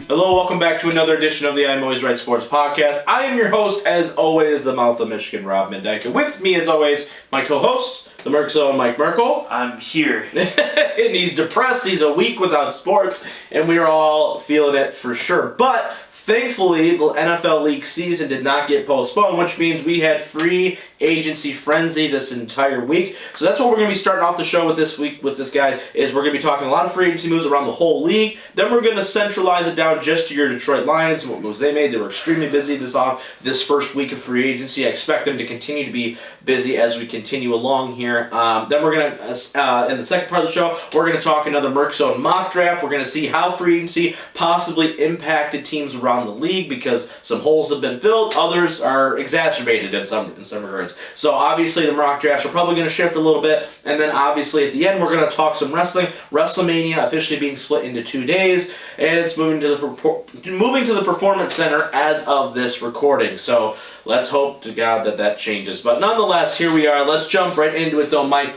Hello, welcome back to another edition of the I'm Always Right Sports Podcast. I am your host, as always, the mouth of Michigan, Rob Mendyke. With me, as always, my co-host, the Merkzone Mike Merkel. I'm here. And he's depressed, he's a week without sports, and we are all feeling it for sure. But thankfully, the NFL league season did not get postponed, which means we had free agency frenzy this entire week. So that's what we're going to be starting off the show with this week with this, guys, is we're going to be talking a lot of free agency moves around the whole league. Then we're going to centralize it down just to your Detroit Lions and what moves they made. They were extremely busy this first week of free agency. I expect them to continue to be busy as we continue along here. Then we're going to, in the second part of the show, we're going to talk another Merkzone Mock Draft. We're going to see how free agency possibly impacted teams around the league because some holes have been filled, others are exacerbated in some regards. So obviously the mock drafts are probably going to shift a little bit, and then obviously at the end we're going to talk some wrestling. WrestleMania officially being split into 2 days, and it's moving to the Performance Center as of this recording. So let's hope to God that changes. But nonetheless, here we are. Let's jump right into it, though, Mike.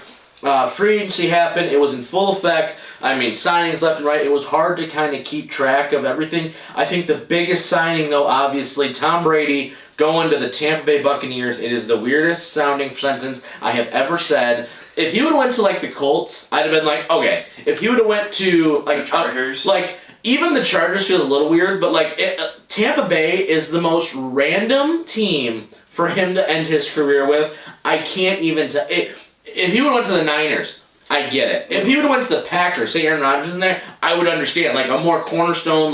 Free agency happened. It was in full effect. I mean, signings left and right. It was hard to kind of keep track of everything. I think the biggest signing, though, obviously, Tom Brady going to the Tampa Bay Buccaneers. It is the weirdest sounding sentence I have ever said. If he would have went to, like, the Colts, I'd have been like, okay. If he would have went to, like, the Chargers. Even the Chargers feels a little weird, but, Tampa Bay is the most random team for him to end his career with. I can't even tell. If he would have went to the Niners, I get it. If he would have went to the Packers, say Aaron Rodgers in there, I would understand. Like, a more cornerstone,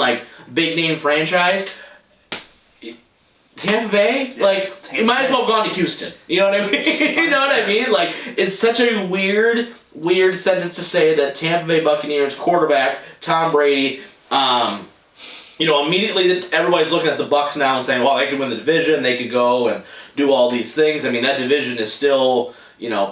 big-name franchise. Tampa Bay? You might as well have gone to Houston. You know what I mean? You know what I mean? It's such a weird sentence to say that Tampa Bay Buccaneers quarterback, Tom Brady, immediately everybody's looking at the Bucs now and saying, well, they could win the division, they could go and do all these things. I mean, that division is still,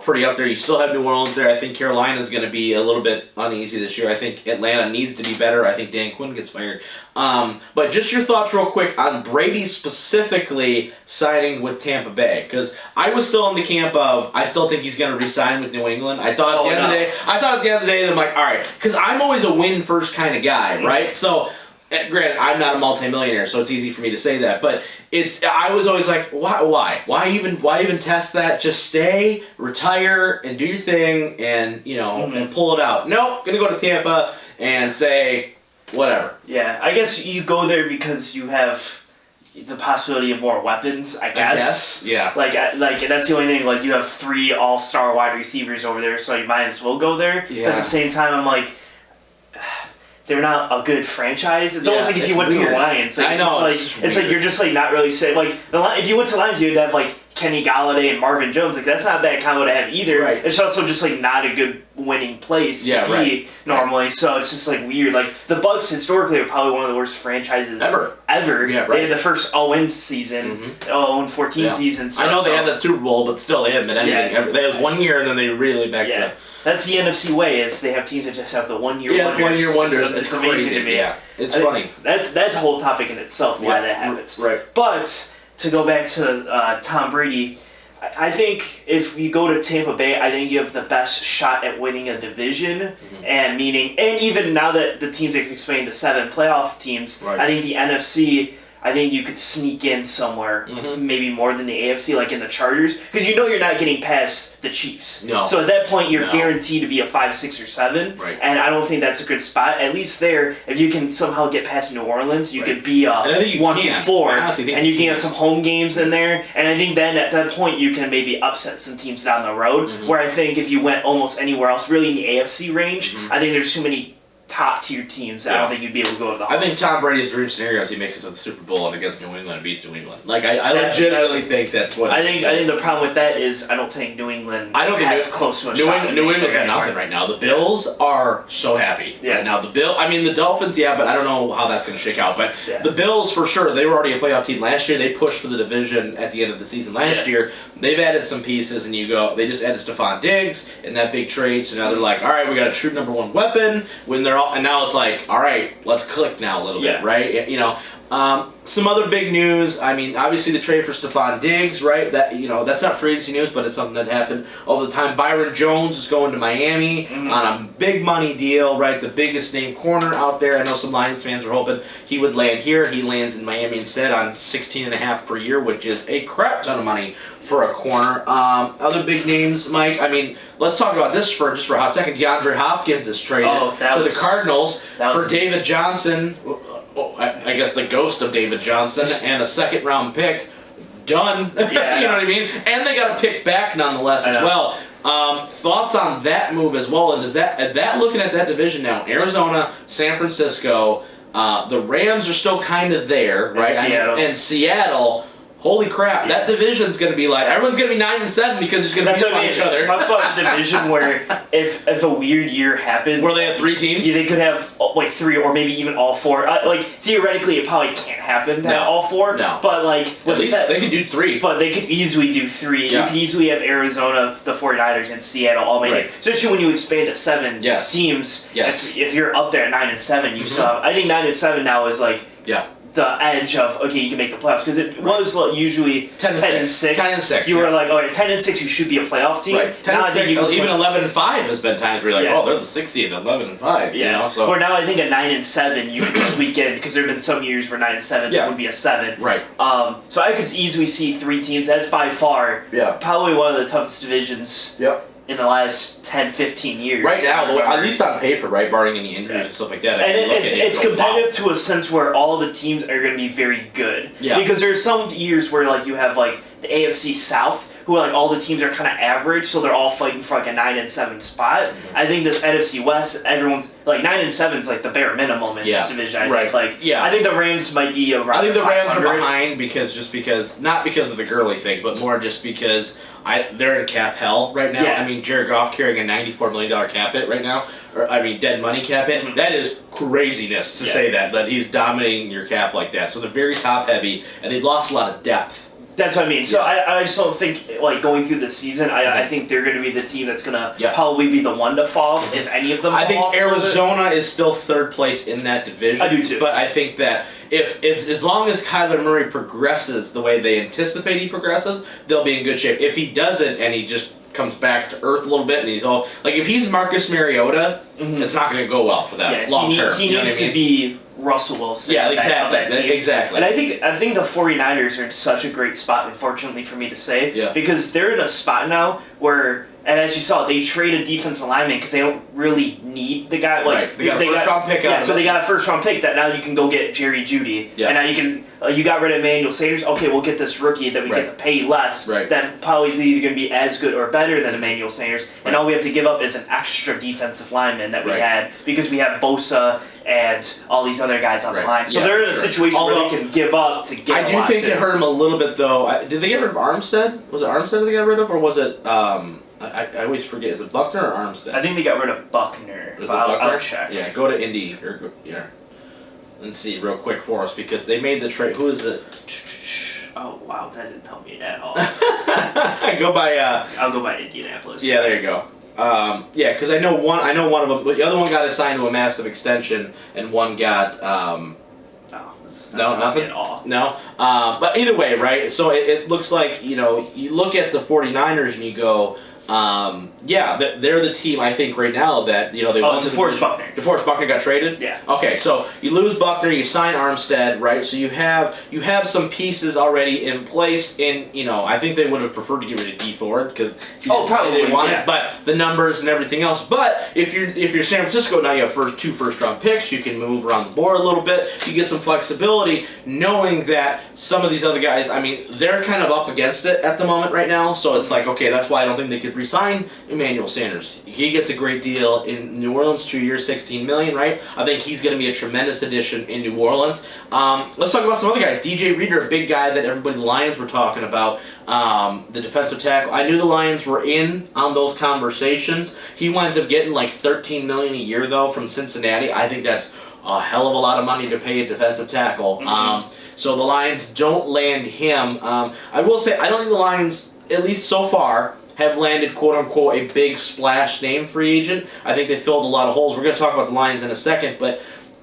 pretty up there. You still have New Orleans there. I think Carolina's going to be a little bit uneasy this year. I think Atlanta needs to be better. I think Dan Quinn gets fired. But just your thoughts real quick on Brady specifically signing with Tampa Bay. Because I was still in the camp of, I still think he's going to re-sign with New England. I thought at the end of the day, that I'm like, all right. Because I'm always a win-first kind of guy, right? So, granted, I'm not a multimillionaire, so it's easy for me to say that. But I was always like, why? Why even test that? Just stay, retire, and do your thing, and and pull it out. Nope, gonna go to Tampa and say whatever. Yeah, I guess you go there because you have the possibility of more weapons, I guess. Yeah. And that's the only thing. You have 3 all-star wide receivers over there, so you might as well go there. Yeah. But at the same time, I'm like, they're not a good franchise. It's almost like if you went to the Lions. I know. It's like you're just not really saying if you went to the Lions, you'd have Kenny Galladay and Marvin Jones. That's not a bad combo to have either. Right. It's also just not a good winning place to be normally. Right. So it's just weird. The Bucs historically are probably one of the worst franchises ever. Yeah, right. They had the first 0-win season, 0-14 season. So, I know they had that Super Bowl, but still they haven't been anything. Yeah. They had 1 year and then they really backed up. That's the NFC way, is they have teams that just have the 1 year wonders. 1 year wonders. It's amazing to me. Yeah, it's funny. That's a whole topic in itself, why that happens. Right. But to go back to Tom Brady, I think if you go to Tampa Bay, I think you have the best shot at winning a division, and even now that the teams have expanded to 7 playoff teams, I think the NFC, I think you could sneak in somewhere, maybe more than the AFC, in the Chargers, because you're not getting past the Chiefs. No. So at that point, you're guaranteed to be a 5, 6, or 7, and I don't think that's a good spot. At least there, if you can somehow get past New Orleans, you could be 1-4, and you can have some home games in there, and I think then at that point, you can maybe upset some teams down the road, where I think if you went almost anywhere else, really in the AFC range, I think there's too many top-tier teams. I don't think you'd be able to go to the home. I think Tom Brady's dream scenario is he makes it to the Super Bowl and against New England and beats New England. I legitimately think that's what. I think the problem with that is I don't think New England has close to a shot. New England's got nothing right now. The Bills are so happy right now. The Dolphins, but I don't know how that's going to shake out. But the Bills, for sure, they were already a playoff team last year. They pushed for the division at the end of the season last year. They've added some pieces, and they just added Stephon Diggs in that big trade. So now they're like, all right, we got a true number 1 weapon. And now it's like, all right, let's click now a little bit, right? Some other big news. I mean, obviously the trade for Stephon Diggs, right? That that's not free agency news, but it's something that happened all the time. Byron Jones is going to Miami on a big money deal, right? The biggest name corner out there. I know some Lions fans were hoping he would land here. He lands in Miami instead on $16.5 per year, which is a crap ton of money for a corner. Other big names, Mike. I mean, let's talk about this for a hot second. DeAndre Hopkins is traded to the Cardinals for David Johnson. I guess the ghost of David Johnson and a second-round pick. Done. You know what I mean? And they got a pick back nonetheless as well. Thoughts on that move as well? And is that looking at that division now? Arizona, San Francisco, the Rams are still kind of there, right? And Seattle. Holy crap! That division's going to be like everyone's going to be 9-7 because there's going to be on each other. Talk about a division where if a weird year happened, where they had 3 teams, they could have like 3 or maybe even all 4. Like theoretically, it probably can't happen to have all 4. No, but like at least they could do 3. But they could easily do 3. Yeah. You could easily have Arizona, the 49ers, and Seattle all make it. Especially when you expand to 7 teams. Yes. If you're up there at 9-7, you still have. I think 9-7 now is like. Yeah. The edge of you can make the playoffs because it was usually 10-6. 10-6. You were like, 10-6, you should be a playoff team. Right. 10-6. Even 11-5 has been times where you're like, they're the 60th, 11-5. You know. So. Or now I think at 9-7 you can squeak in because there've been some years where 9-7 would be a 7. Right. So I could easily see 3 teams. That's by far probably one of the toughest divisions. Yep. In the last 10-15 years. Right now, at least on paper, right, barring any injuries and stuff like that. And it's competitive to a sense where all the teams are going to be very good. Yeah. Because there's some years where you have the AFC South, who all the teams are kind of average, so they're all fighting for a 9-7 spot. Mm-hmm. I think this NFC West, everyone's 9-7 is the bare minimum in this division. I think the Rams might be around. I think the Rams are behind because not because of the Gurley thing, but more just because they're in cap hell right now. Yeah. I mean, Jared Goff carrying a $94 million cap hit right now. Dead money cap hit. Mm-hmm. That is craziness to say that he's dominating your cap like that. So they're very top heavy, and they've lost a lot of depth. That's what I mean. So I just don't think, going through the season, I think they're going to be the team that's going to probably be the one to fall, if any of them fall. I think Arizona is still 3rd place in that division. I do too. But I think that if as long as Kyler Murray progresses the way they anticipate he progresses, they'll be in good shape. If he doesn't and he just comes back to earth a little bit and he's all... if he's Marcus Mariota, it's not going to go well for that long term. He needs to be Russell Wilson. Yeah, exactly. And I think the 49ers are in such a great spot, unfortunately for me to say, because they're in a spot now where, and as you saw, they traded defensive lineman because they don't really need the guy. They got a first-round pick. So they got a first-round pick that now you can go get Jerry Jeudy. Yeah. And now you can... you got rid of Emmanuel Sanders. Okay, we'll get this rookie that we get to pay less. Right. That probably is either going to be as good or better than Emmanuel Sanders. And all we have to give up is an extra defensive lineman that we had because we have Bosa and all these other guys on the line. So they're in a situation where they can give up to get. I do think it hurt him a little bit though. Did they get rid of Armstead? Was it Armstead they got rid of, or was it? I always forget. Is it Buckner or Armstead? I think they got rid of Buckner. I'll check. Yeah, go to Indy Let's see real quick for us because they made the trade. Who is it? Oh wow, that didn't help me at all. Go by. I'll go by Indianapolis. Yeah, there you go. Because I know one of them. But the other one got assigned to a massive extension, and one got. Nothing at all. No. But either way, right? So it looks like you look at the 49ers and you go. They're the team I think right now that they want DeForest Buckner. DeForest Buckner got traded. Yeah. Okay, so you lose Buckner, you sign Armstead, right? So you have some pieces already in place. I think they would have preferred to get rid of D Ford because probably they wanted, but the numbers and everything else. But if you're San Francisco now, you have 2 first-round picks. You can move around the board a little bit. You get some flexibility, knowing that some of these other guys, they're kind of up against it at the moment right now. So it's okay, that's why I don't think they could re-sign Emmanuel Sanders. He gets a great deal in New Orleans, 2 years, $16 million, right? I think he's going to be a tremendous addition in New Orleans. Let's talk about some other guys. DJ Reader, a big guy that everybody in the Lions were talking about, the defensive tackle. I knew the Lions were in on those conversations. He winds up getting $13 million a year though from Cincinnati. I think that's a hell of a lot of money to pay a defensive tackle. Mm-hmm. So the Lions don't land him. I will say I don't think the Lions, at least so far, have landed, quote-unquote, a big splash name free agent. I think they filled a lot of holes. We're going to talk about the Lions in a second, but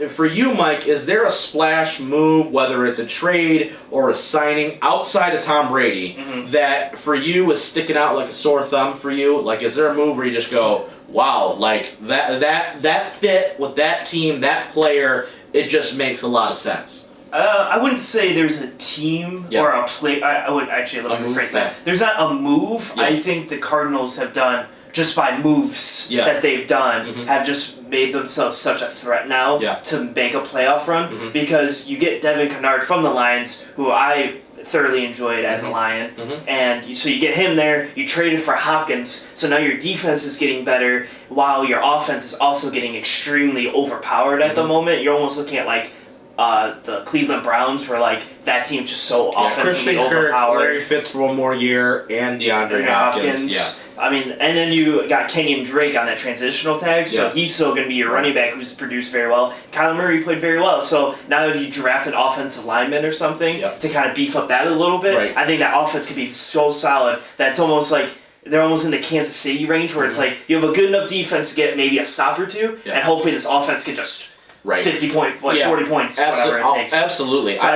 for you, Mike, is there a splash move, whether it's a trade or a signing outside of Tom Brady, that for you is sticking out like a sore thumb for you? Like, is there a move where you just go, wow, like that fit with that team, that player, it just makes a lot of sense? I wouldn't say there's a team or a play. I would actually let me rephrase that. There's not a move. I think the Cardinals have done, just by moves that they've done, have just made themselves such a threat now to make a playoff run, because you get Devin Kennard from the Lions, who I thoroughly enjoyed as a Lion, and so you get him there, you traded for Hopkins, so now your defense is getting better while your offense is also getting extremely overpowered at the moment. You're almost looking at like the Cleveland Browns, where like that team's just so offensively overpowered. Larry Fitz for one more year, and DeAndre Hopkins. Yeah. I mean, and then you got Kenyon Drake on that transitional tag, so he's still going to be your running back who's produced very well. Kyler Murray played very well, so now if you draft an offensive lineman or something to kind of beef up that a little bit, I think that offense could be so solid that it's almost like they're almost in the Kansas City range, where it's like you have a good enough defense to get maybe a stop or two, and hopefully this offense can just 50 points, 40 points, whatever it takes. Absolutely. So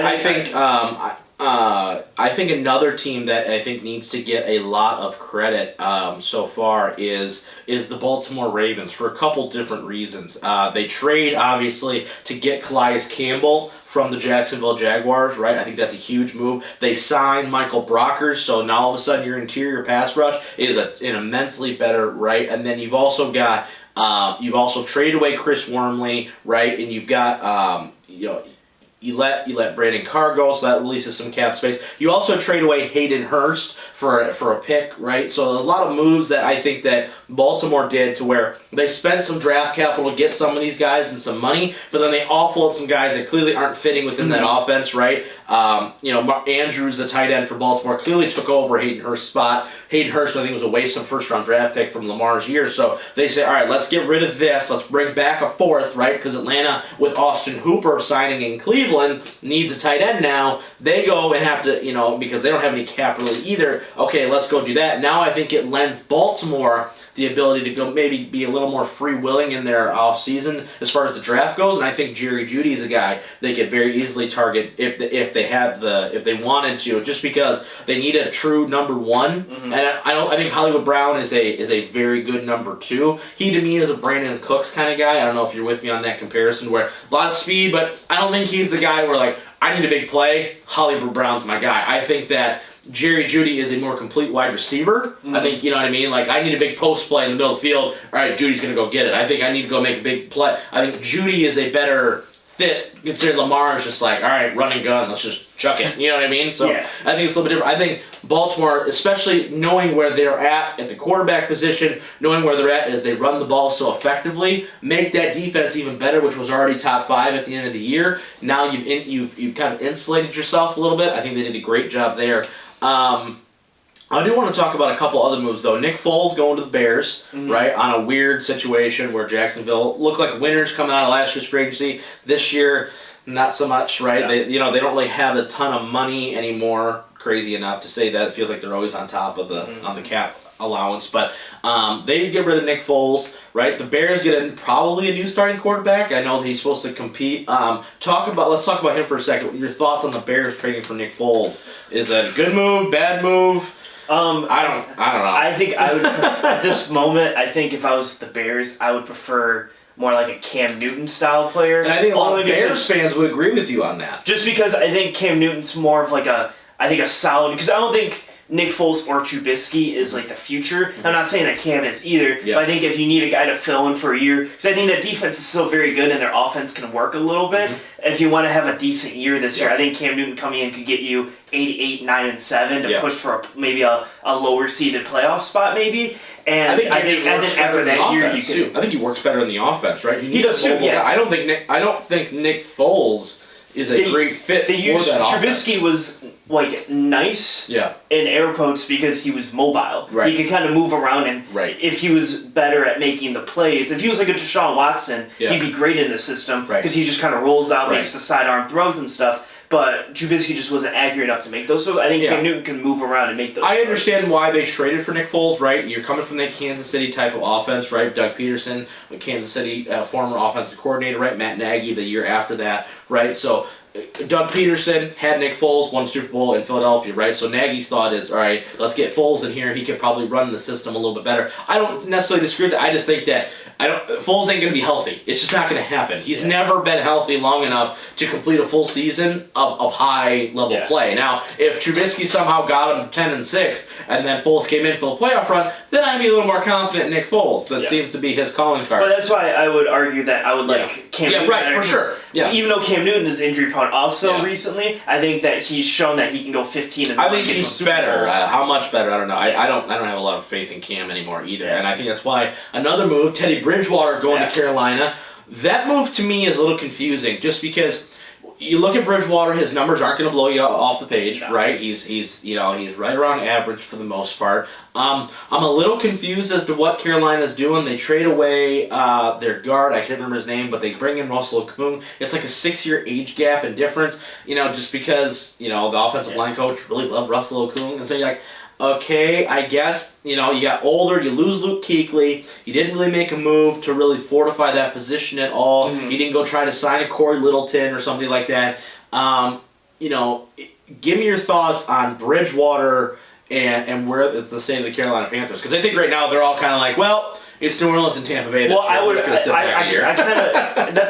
I think another team that I think needs to get a lot of credit so far is the Baltimore Ravens, for a couple different reasons. They trade, obviously, to get Calais Campbell from the Jacksonville Jaguars, right? I think that's a huge move. They signed Michael Brockers, so now all of a sudden your interior pass rush is an immensely better, right? And then you've also got you've also traded away Chris Wormley, right? And you've got you let Brandon Carr go, so that releases some cap space. You also trade away Hayden Hurst for a pick, right? So a lot of moves that I think that Baltimore did, to where they spent some draft capital to get some of these guys and some money, but then they offload some guys that clearly aren't fitting within that offense, right? Andrews, the tight end for Baltimore, clearly took over Hayden Hurst's spot. Hayden Hurst, I think, was a waste of first-round draft pick from Lamar's year. So they say, all right, let's get rid of this. Let's bring back a fourth, right? Because Atlanta, with Austin Hooper signing in Cleveland, needs a tight end now. They go and have to, because they don't have any cap really either. Okay, let's go do that. Now I think it lends Baltimore the ability to go maybe be a little more free-willing in their offseason as far as the draft goes. And I think Jerry Jeudy is a guy they could very easily target if they wanted to, just because they need a true number one. And I think Hollywood Brown is a very good number two. He, to me, is a Brandon Cooks kind of guy. I don't know if you're with me on that comparison, where a lot of speed, but I don't think he's the guy where, like, I need a big play, Hollywood Brown's my guy. I think that Jerry Jeudy is a more complete wide receiver. I think, you know what I mean? Like, I need a big post play in the middle of the field. All right, Judy's going to go get it. I think I need to go make a big play. I think Jeudy is a better fit, considering Lamar is just like, all right, run and gun, let's just chuck it. You know what I mean? So I think it's a little bit different. I think Baltimore, especially knowing where they're at the quarterback position, knowing where they're at as they run the ball so effectively, make that defense even better, which was already top 5 at the end of the year. Now you've kind of insulated yourself a little bit. I think they did a great job there. I do want to talk about a couple other moves, though. Nick Foles going to the Bears, right, on a weird situation where Jacksonville looked like winners coming out of last year's free agency. This year, not so much, right? Yeah. They don't really have a ton of money anymore. Crazy enough to say that. It feels like they're always on top of on the cap allowance, but they get rid of Nick Foles, right? The Bears get probably a new starting quarterback. I know he's supposed to compete. Let's talk about him for a second. Your thoughts on the Bears trading for Nick Foles? Is that a good move, bad move? I don't know. I think I would at this moment. I think if I was the Bears, I would prefer more like a Cam Newton style player. And I think a lot of Bears fans would agree with you on that. Just because I think Cam Newton's more of like a solid, because I don't think Nick Foles or Trubisky is like the future. I'm not saying that Cam is either, but I think if you need a guy to fill in for a year, because I think that defense is still very good and their offense can work a little bit. If you want to have a decent year this year, I think Cam Newton coming in could get you 8, 9, and 7 to push for maybe a lower seeded playoff spot maybe. And I think after that year you can. I think he works better in the offense, right? He does too. Yeah. I don't think Nick Foles is a great fit for that offense. Trubisky was like nice in air quotes because he was mobile. Right. He could kind of move around, and if he was better at making the plays, if he was like a Deshaun Watson, he'd be great in the system because he just kind of rolls out, makes the sidearm throws and stuff. but Trubisky just wasn't accurate enough to make those. So I think Cam Newton can move around and make those. I understand why they traded for Nick Foles, right? You're coming from that Kansas City type of offense, right? Doug Peterson, Kansas City former offensive coordinator, right? Matt Nagy the year after that, right? So Doug Peterson had Nick Foles, won Super Bowl in Philadelphia, right? So Nagy's thought is, all right, let's get Foles in here. He could probably run the system a little bit better. I don't necessarily disagree with that. I just think that Foles ain't going to be healthy. It's just not going to happen. He's never been healthy long enough to complete a full season of high-level play. Now, if Trubisky somehow got him 10-6, and then Foles came in for the playoff run, then I'd be a little more confident in Nick Foles. That seems to be his calling card. But that's why I would argue that I would like Cam Newton. Yeah, right, for sure. Yeah. Even though Cam Newton is injury-prone also recently, I think that he's shown that he can go 15-1. I think he's better. How much better? I don't know. I don't have a lot of faith in Cam anymore either. And I think that's why another move, Teddy Bridgewater going to Carolina, that move to me is a little confusing just because you look at Bridgewater, his numbers aren't going to blow you off the page, right? He's right around average for the most part. I'm a little confused as to what Carolina's doing. They trade away their guard. I can't remember his name, but they bring in Russell Okung. It's like a 6-year age gap and difference, just because, the offensive line coach really loved Russell Okung. And so you're like, okay, I guess, you got older, you lose Luke Kuechly, you didn't really make a move to really fortify that position at all, you didn't go try to sign a Corey Littleton or something like that. Give me your thoughts on Bridgewater and where the state of the Carolina Panthers, because I think right now they're all kind of like, well, it's New Orleans and Tampa Bay. That's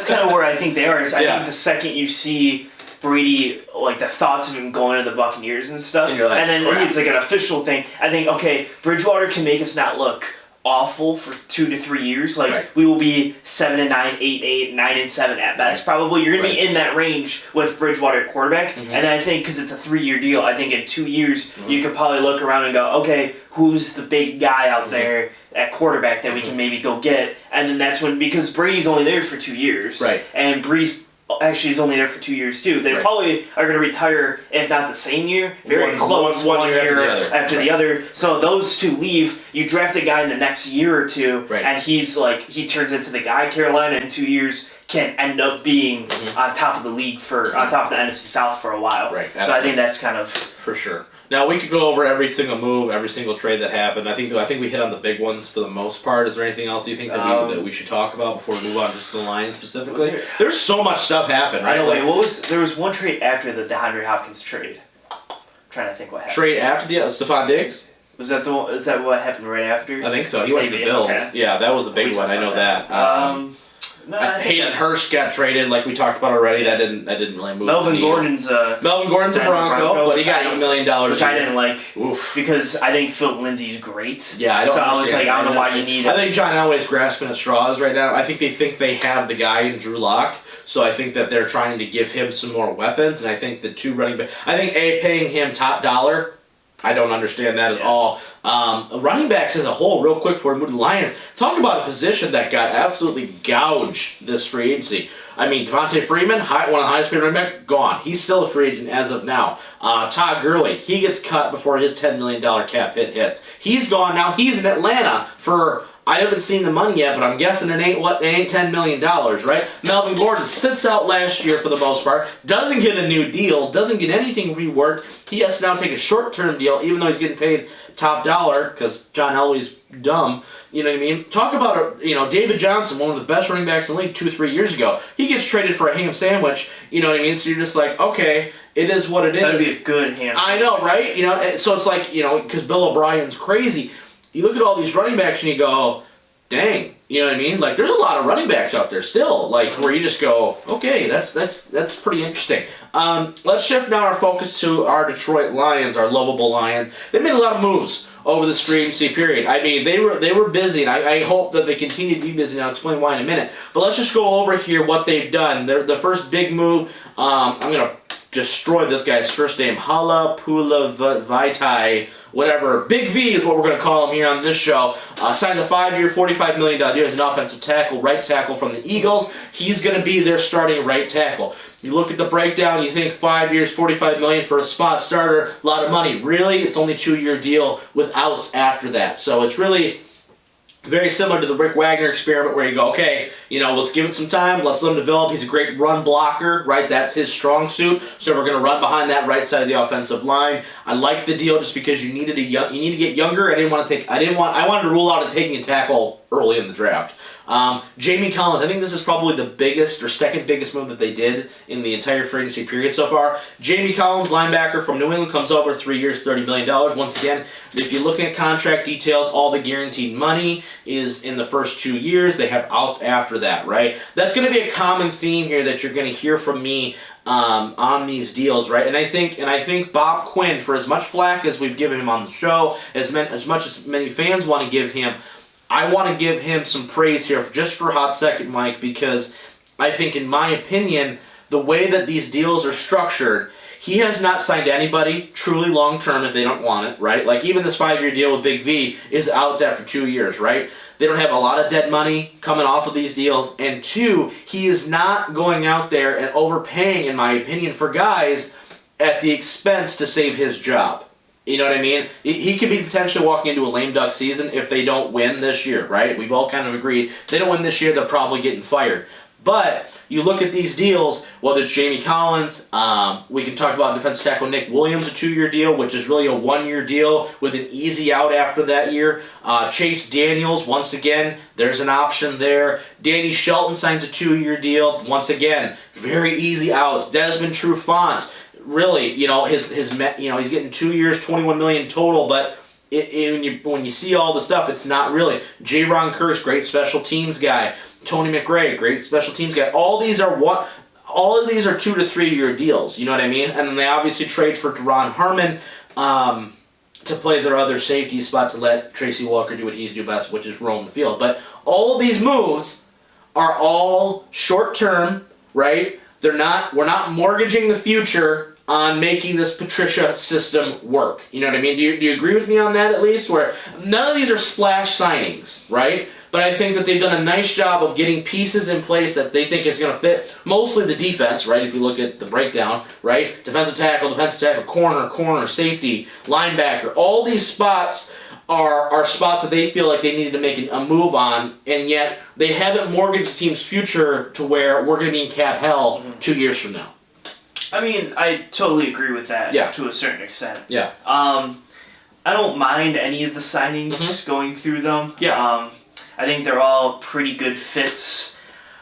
kind of where I think they are. Is I think the second you see Brady, like the thoughts of him going to the Buccaneers and stuff, and then it's like an official thing. I think, okay, Bridgewater can make us not look awful for 2 to 3 years. Like we will be 7-9, 8-8, 9-7 at best. Probably you're gonna be in that range with Bridgewater at quarterback. And then I think because it's a 3-year deal, I think in 2 years you could probably look around and go, okay, who's the big guy out there at quarterback that we can maybe go get? And then that's when, because Brady's only there for 2 years, and Breeze actually is only there for 2 years too. They probably are going to retire, if not the same year, very close, one year after the other. So those two leave. You draft a guy in the next year or two, and he's like, he turns into the guy. Carolina in 2 years can end up being on top of the league on top of the NFC South for a while. So I think that's kind of for sure. Now we could go over every single move, every single trade that happened. I think we hit on the big ones for the most part. Is there anything else you think that we should talk about before we move on to the Lions specifically? There's so much stuff happened, right? There was one trade after the DeAndre Hopkins trade. I'm trying to think what happened. Trade after the Stephon Diggs? Was that the one? Is that what happened right after? I think so. He went to the Bills. Okay. Yeah, that was a big one. I know that. Hayden Hurst got traded, like we talked about already. That didn't really move. Melvin Gordon's a Bronco, but he got $8 million. Which I didn't like because I think Philip Lindsay's great. Yeah, I was like, I don't know why you need it. I think John Elway's grasping at straws right now. I think they have the guy in Drew Lock, so I think that they're trying to give him some more weapons, and I think the two running backs. I think paying him top dollar. I don't understand that at all. Running backs as a whole, real quick before we move to the Lions, talk about a position that got absolutely gouged this free agency. I mean, Devontae Freeman, one of the highest paid running back, gone. He's still a free agent as of now. Todd Gurley, he gets cut before his $10 million cap hit hits. He's gone now. He's in Atlanta for, I haven't seen the money yet, but I'm guessing it ain't $10 million, right? Melvin Gordon sits out last year for the most part, doesn't get a new deal, doesn't get anything reworked. He has to now take a short-term deal, even though he's getting paid top dollar, because John Elway's dumb. You know what I mean? Talk about, David Johnson, one of the best running backs in the league 2-3 years ago. He gets traded for a ham sandwich, you know what I mean? So you're just like, okay, it is what it is. That'd be a good ham sandwich. I know, right? So it's like, because Bill O'Brien's crazy. You look at all these running backs and you go, dang, you know what I mean? Like, there's a lot of running backs out there still, like, where you just go, okay, that's pretty interesting. Let's shift now our focus to our Detroit Lions, our lovable Lions. They made a lot of moves over this free agency period. I mean, they were busy, and I hope that they continue to be busy, and I'll explain why in a minute. But let's just go over here what they've done. The first big move, I'm going to destroy this guy's first name, Hala Pula Vaitai, whatever. Big V is what we're going to call him here on this show. Signed a 5-year, $45 million deal as an offensive tackle, right tackle from the Eagles. He's going to be their starting right tackle. You look at the breakdown, you think 5 years, $45 million for a spot starter, a lot of money. Really, it's only a 2-year deal with outs after that. So it's really Very similar to the Rick Wagner experiment where you go, okay, let's give it some time, let's let him develop. He's a great run blocker, right? That's his strong suit. So we're going to run behind that right side of the offensive line. I like the deal just because you need to get younger. I wanted to rule out taking a tackle early in the draft. Jamie Collins, I think this is probably the biggest or second biggest move that they did in the entire free agency period so far. Jamie Collins, linebacker from New England, comes over 3 years, $30 million. Once again, if you look at contract details, all the guaranteed money is in the first 2 years. They have outs after that, right? That's going to be a common theme here that you're going to hear from me on these deals, right? And I think Bob Quinn, for as much flack as we've given him on the show, as much as many fans want to give him, I want to give him some praise here just for a hot second, Mike, because I think, in my opinion, the way that these deals are structured, he has not signed anybody truly long-term if they don't want it, right? Like, even this 5-year deal with Big V is out after 2 years, right? They don't have a lot of dead money coming off of these deals. And 2, he is not going out there and overpaying, in my opinion, for guys at the expense to save his job. You know what I mean? He could be potentially walking into a lame duck season if they don't win this year, right? We've all kind of agreed. If they don't win this year, they're probably getting fired. But you look at these deals, whether it's Jamie Collins, we can talk about defensive tackle Nick Williams, a 2-year deal, which is really a 1-year deal with an easy out after that year. Chase Daniels, once again, there's an option there. Danny Shelton signs a 2-year deal. Once again, very easy outs. Desmond Trufant, really, he's getting 2 years, $21 million total, but when you see all the stuff, it's not really. J-Ron Curse, great special teams guy. Tony McRae, great special teams guy. All of these are 2 to 3 year deals. You know what I mean? And then they obviously trade for Deron Harmon to play their other safety spot to let Tracy Walker do what he's do best, which is roam the field. But all of these moves are all short term, right? We're not mortgaging the future on making this Patricia system work. You know what I mean? Do you agree with me on that at least? Where none of these are splash signings, right? But I think that they've done a nice job of getting pieces in place that they think is going to fit mostly the defense, right? If you look at the breakdown, right? Defensive tackle, corner, safety, linebacker. All these spots are spots that they feel like they needed to make a move on, and yet they haven't mortgaged the team's future to where we're going to be in cap hell 2 years from now. I mean, I totally agree with that to a certain extent. Yeah. I don't mind any of the signings going through them. Yeah. I think they're all pretty good fits.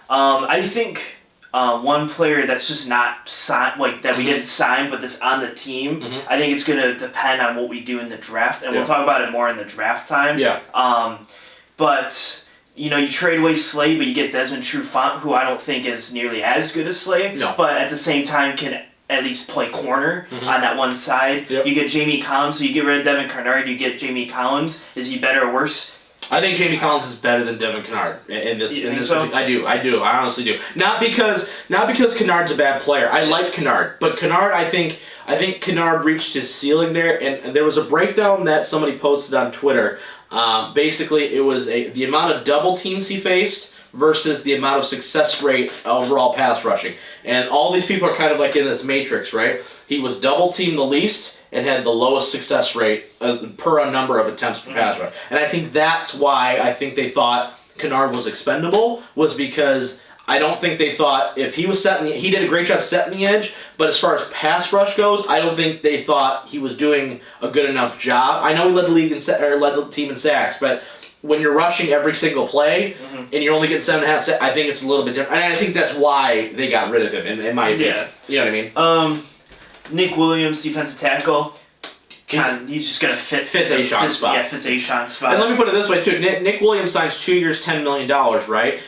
I think one player that's just not signed, like that we didn't sign, but that's on the team, I think it's going to depend on what we do in the draft, and we'll talk about it more in the draft time. Yeah. But you trade away Slay, but you get Desmond Trufant, who I don't think is nearly as good as Slay, but at the same time can at least play corner on that one side. Yep. You get Jamie Collins, so you get rid of Devin Kennard, you get Jamie Collins. Is he better or worse? I think Jamie Collins is better than Devin Kennard in this. So? I do. I honestly do. Not because Kennard's a bad player. I like Kennard, but Kennard, I think Kennard reached his ceiling there. And there was a breakdown that somebody posted on Twitter. Basically, it was the amount of double teams he faced versus the amount of success rate overall pass rushing. And all these people are kind of like in this matrix, right? He was double teamed the least and had the lowest success rate per a number of attempts per pass rush. And I think that's why I think they thought Kennard was expendable, was because I don't think they thought if he was he did a great job setting the edge, but as far as pass rush goes, I don't think they thought he was doing a good enough job. I know he led the league led the team in sacks, but when you're rushing every single play and you're only getting 7.5 sacks, I think it's a little bit different. And I think that's why they got rid of him, in my opinion. Yeah. You know what I mean? Nick Williams, defensive tackle. He's just gonna fits A-Sean's spot. Yeah, fits A-Sean's spot. And let me put it this way too: Nick Williams signs 2 years, $10 million, right?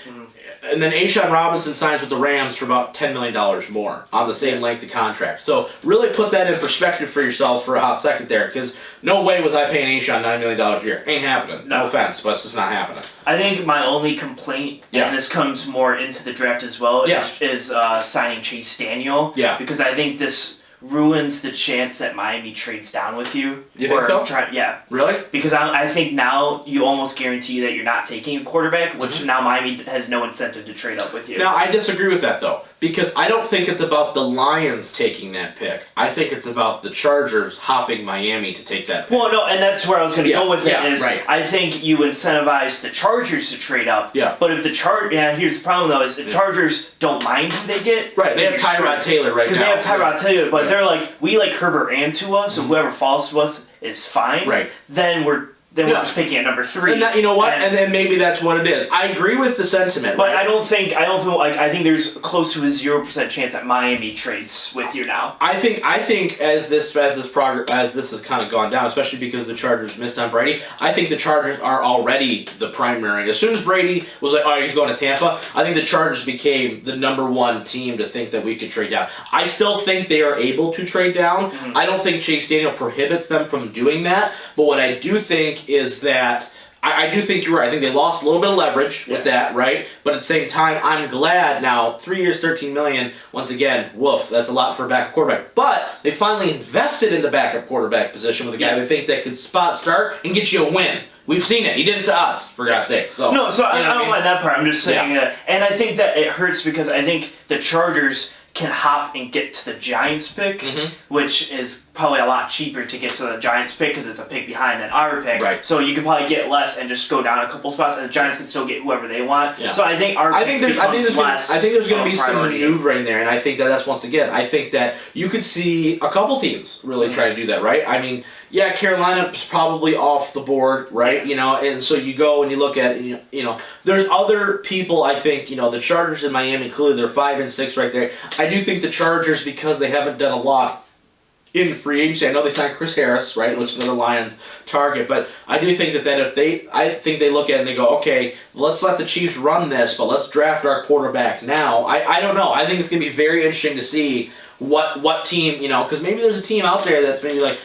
And then A-Sean Robinson signs with the Rams for about $10 million more on the same length of contract. So really put that in perspective for yourselves for a hot second there, because no way was I paying A-Sean $9 million a year. Ain't happening. No offense, but it's just not happening. I think my only complaint, and this comes more into the draft as well, is signing Chase Daniel. Yeah. Because I think this ruins the chance that Miami trades down with you. You think so? Yeah. Really? Because I think now you almost guarantee that you're not taking a quarterback, which now Miami has no incentive to trade up with you. Now, I disagree with that, though, because I don't think it's about the Lions taking that pick. I think it's about the Chargers hopping Miami to take that pick. Well, no, and that's where I was going to go with it. Right. I think you incentivize the Chargers to trade up. Yeah. But if here's the problem, though, is if Chargers don't mind who they get. Right, they have Tyrod Taylor right now. Because they have Tyrod Taylor, but they're like, we like Herbert and Tua, so whoever falls to us is fine. Right. Then we're just picking at number 3. And that, you know what? And then maybe that's what it is. I agree with the sentiment. But right? I think there's close to a 0% chance that Miami trades with you now. I think as this has kind of gone down, especially because the Chargers missed on Brady, I think the Chargers are already the primary. As soon as Brady was like, "Oh, you're going to Tampa," I think the Chargers became the number 1 team to think that we could trade down. I still think they are able to trade down. I don't think Chase Daniel prohibits them from doing that. But what I do think is that I do think you're right. I think they lost a little bit of leverage with that, right? But at the same time, I'm glad now, 3 years, $13 million, once again, woof, that's a lot for a backup quarterback. But they finally invested in the backup quarterback position with a guy they think that could spot start and get you a win. We've seen it. He did it to us, for God's sake. So, I don't mind that part. I'm just saying that. And I think that it hurts because I think the Chargers can hop and get to the Giants pick, which is probably a lot cheaper to get to the Giants pick because it's a pick behind than our pick. Right. So you could probably get less and just go down a couple spots, and the Giants can still get whoever they want. Yeah. So I think there's going to be some maneuvering there, and I think that's once again. I think that you could see a couple teams really try to do that, right? I mean, yeah, Carolina's probably off the board, right? You know, and so you go and you look at, you know, there's other people. I think, you know, the Chargers in Miami, clearly they're 5 and 6 right there. I do think the Chargers, because they haven't done a lot in free agency. I know they signed Chris Harris, right, which is another Lions target, but I do think that I think they look at it and they go, okay, let's let the Chiefs run this, but let's draft our quarterback now. I don't know. I think it's going to be very interesting to see what team, you know, because maybe there's a team out there that's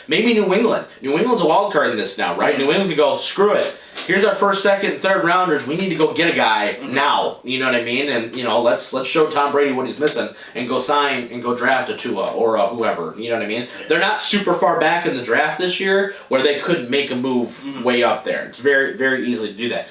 maybe New England. New England's a wild card in this now, right? New England could go, screw it. Here's our first, second, third rounders. We need to go get a guy now. You know what I mean? And, you know, let's show Tom Brady what he's missing and go sign and go draft a Tua or a whoever. You know what I mean? They're not super far back in the draft this year where they couldn't make a move way up there. It's very, very easy to do that.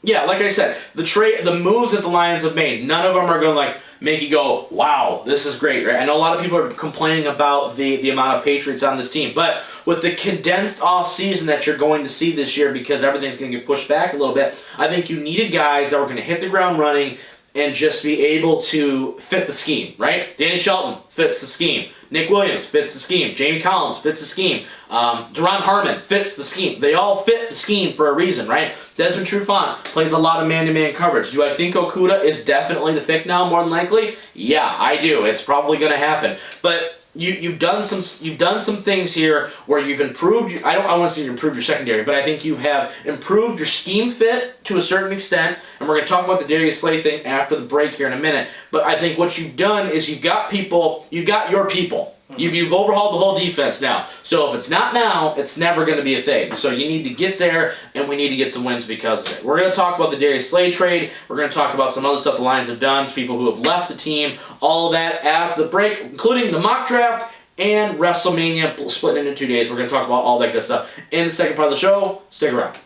Yeah, like I said, the moves that the Lions have made, none of them are going to make you go, wow, this is great, right? I know a lot of people are complaining about the amount of Patriots on this team, but with the condensed off season that you're going to see this year because everything's going to get pushed back a little bit, I think you needed guys that were going to hit the ground running and just be able to fit the scheme, right? Danny Shelton fits the scheme. Nick Williams fits the scheme. Jamie Collins fits the scheme. Deron Harmon fits the scheme. They all fit the scheme for a reason, right? Desmond Trufant plays a lot of man-to-man coverage. Do I think Okudah is definitely the pick now, more than likely? Yeah, I do. It's probably going to happen. But you've done some things here where you've improved. I want to say you improved your secondary, but I think you have improved your scheme fit to a certain extent. And we're going to talk about the Darius Slay thing after the break here in a minute. But I think what you've done is you got your people. You've overhauled the whole defense now. So if it's not now, it's never going to be a thing. So you need to get there, and we need to get some wins because of it. We're going to talk about the Darius Slay trade. We're going to talk about some other stuff the Lions have done, people who have left the team, all of that after the break, including the mock draft and WrestleMania splitting into 2 days. We're going to talk about all that good stuff in the second part of the show. Stick around.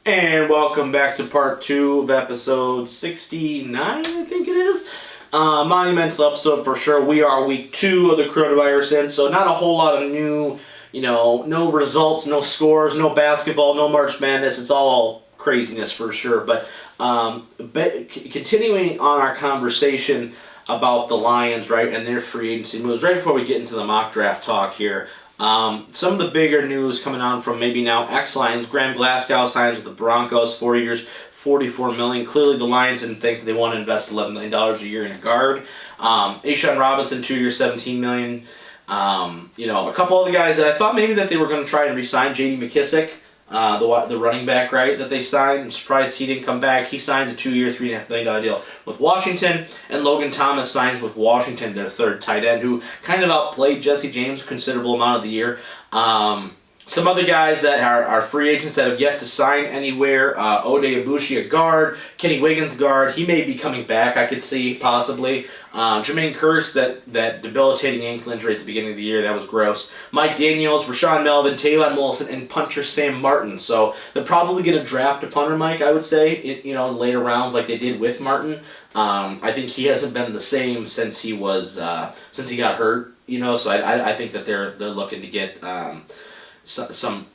And welcome back to part 2 of episode 69, I think it is. Monumental episode for sure. We are week 2 of the coronavirus in, so not a whole lot of new, no results, no scores, no basketball, no March Madness. It's all craziness for sure. But continuing on our conversation about the Lions, right, and their free agency moves, right before we get into the mock draft talk here, some of the bigger news coming on from maybe now ex-Lions. Graham Glasgow signs with the Broncos, 4 years, $44 million. Clearly the Lions didn't think they want to invest $11 million a year in a guard. A'Shawn Robinson, 2 years, $17 million. A couple other guys that I thought maybe that they were going to try and re-sign. J.D. McKissick, the running back, right, that they signed. I'm surprised he didn't come back. He signs a 2-year, $3.5 million deal with Washington. And Logan Thomas signs with Washington, their third tight end, who kind of outplayed Jesse James a considerable amount of the year. Some other guys that are free agents that have yet to sign anywhere. Ode Ibushi, a guard. Kenny Wiggins, guard. He may be coming back, I could see, possibly. Jermaine Kearse, that debilitating ankle injury at the beginning of the year, that was gross. Mike Daniels, Rashawn Melvin, Tavon Wilson, and punter Sam Martin. So they're probably going to draft a punter, Mike, I would say, in later rounds like they did with Martin. I think he hasn't been the same since he got hurt, so I think that they're looking to get some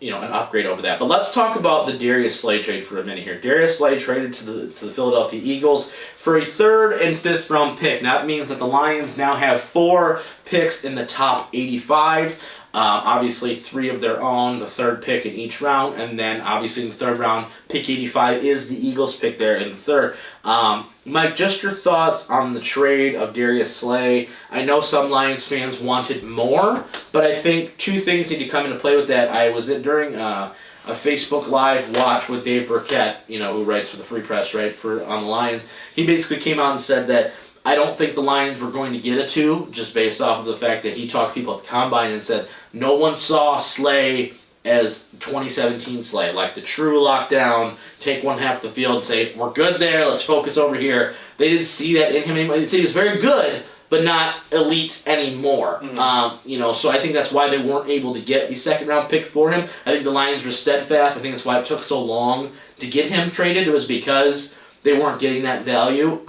an upgrade over that. But let's talk about the Darius Slay trade for a minute here. Darius Slay traded to the Philadelphia Eagles for a 3rd and 5th round pick. Now that means that the Lions now have 4 picks in the top 85. Obviously 3 of their own, the 3rd pick in each round, and then obviously in the 3rd round, pick 85 is the Eagles pick there in the 3rd. Mike, just your thoughts on the trade of Darius Slay. I know some Lions fans wanted more, but I think 2 things need to come into play with that. I was during a Facebook Live watch with Dave Burkett, who writes for the Free Press, right, on the Lions. He basically came out and said that I don't think the Lions were going to get a 2, just based off of the fact that he talked to people at the Combine and said no one saw Slay as 2017 Slay, like the true lockdown, take one half the field and say, we're good there, let's focus over here. They didn't see that in him anymore. They said he was very good, but not elite anymore. Mm-hmm. So I think that's why they weren't able to get the 2nd round pick for him. I think the Lions were steadfast. I think that's why it took so long to get him traded. It was because they weren't getting that value.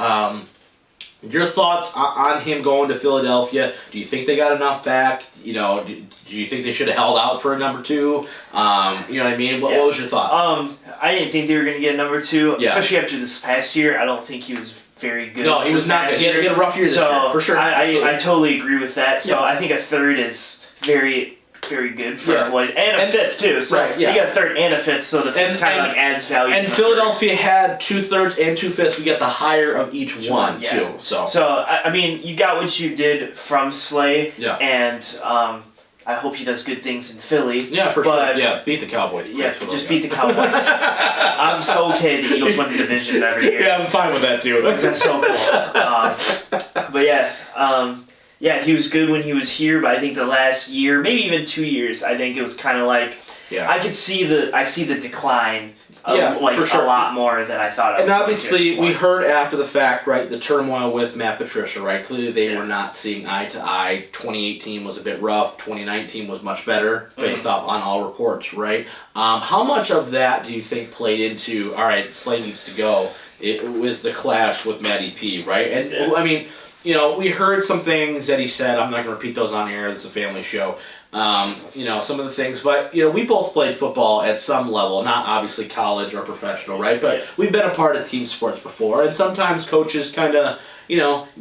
Your thoughts on him going to Philadelphia? Do you think they got enough back? Do you think they should have held out for a number 2? You know what I mean? What was your thoughts? I didn't think they were going to get a number 2, yeah. Especially after this past year. I don't think he was very good. No, he was not good. He had a rough year this year, for sure. I totally agree with that. So I think a 3rd is very, very good for and a 5th too. So you got a 3rd and a 5th, so the 5th kind of adds value. And Philadelphia had 2 thirds and 2 5ths. We got the higher of each one too. So I mean, you got what you did from Slay, and I hope he does good things in Philly. Yeah, for sure. Yeah, beat the Cowboys. Yeah, just beat the Cowboys. I'm so okay the Eagles win the division every year. Yeah, I'm fine with that too. That's so cool. But he was good when he was here, but I think the last year, maybe even 2 years, I think it was kind of like I see the decline of, a lot more than I thought. And obviously, we heard after the fact, right, the turmoil with Matt Patricia, right? Clearly, they were not seeing eye to eye. 2018 was a bit rough. 2019 was much better, based off on all reports, right? How much of that do you think played into, all right, Slay needs to go? It was the clash with Matty P, right? And I mean, we heard some things that he said. I'm not going to repeat those on air. This is a family show. Some of the things. But, we both played football at some level. Not obviously college or professional, right? But we've been a part of team sports before. And sometimes coaches kind of,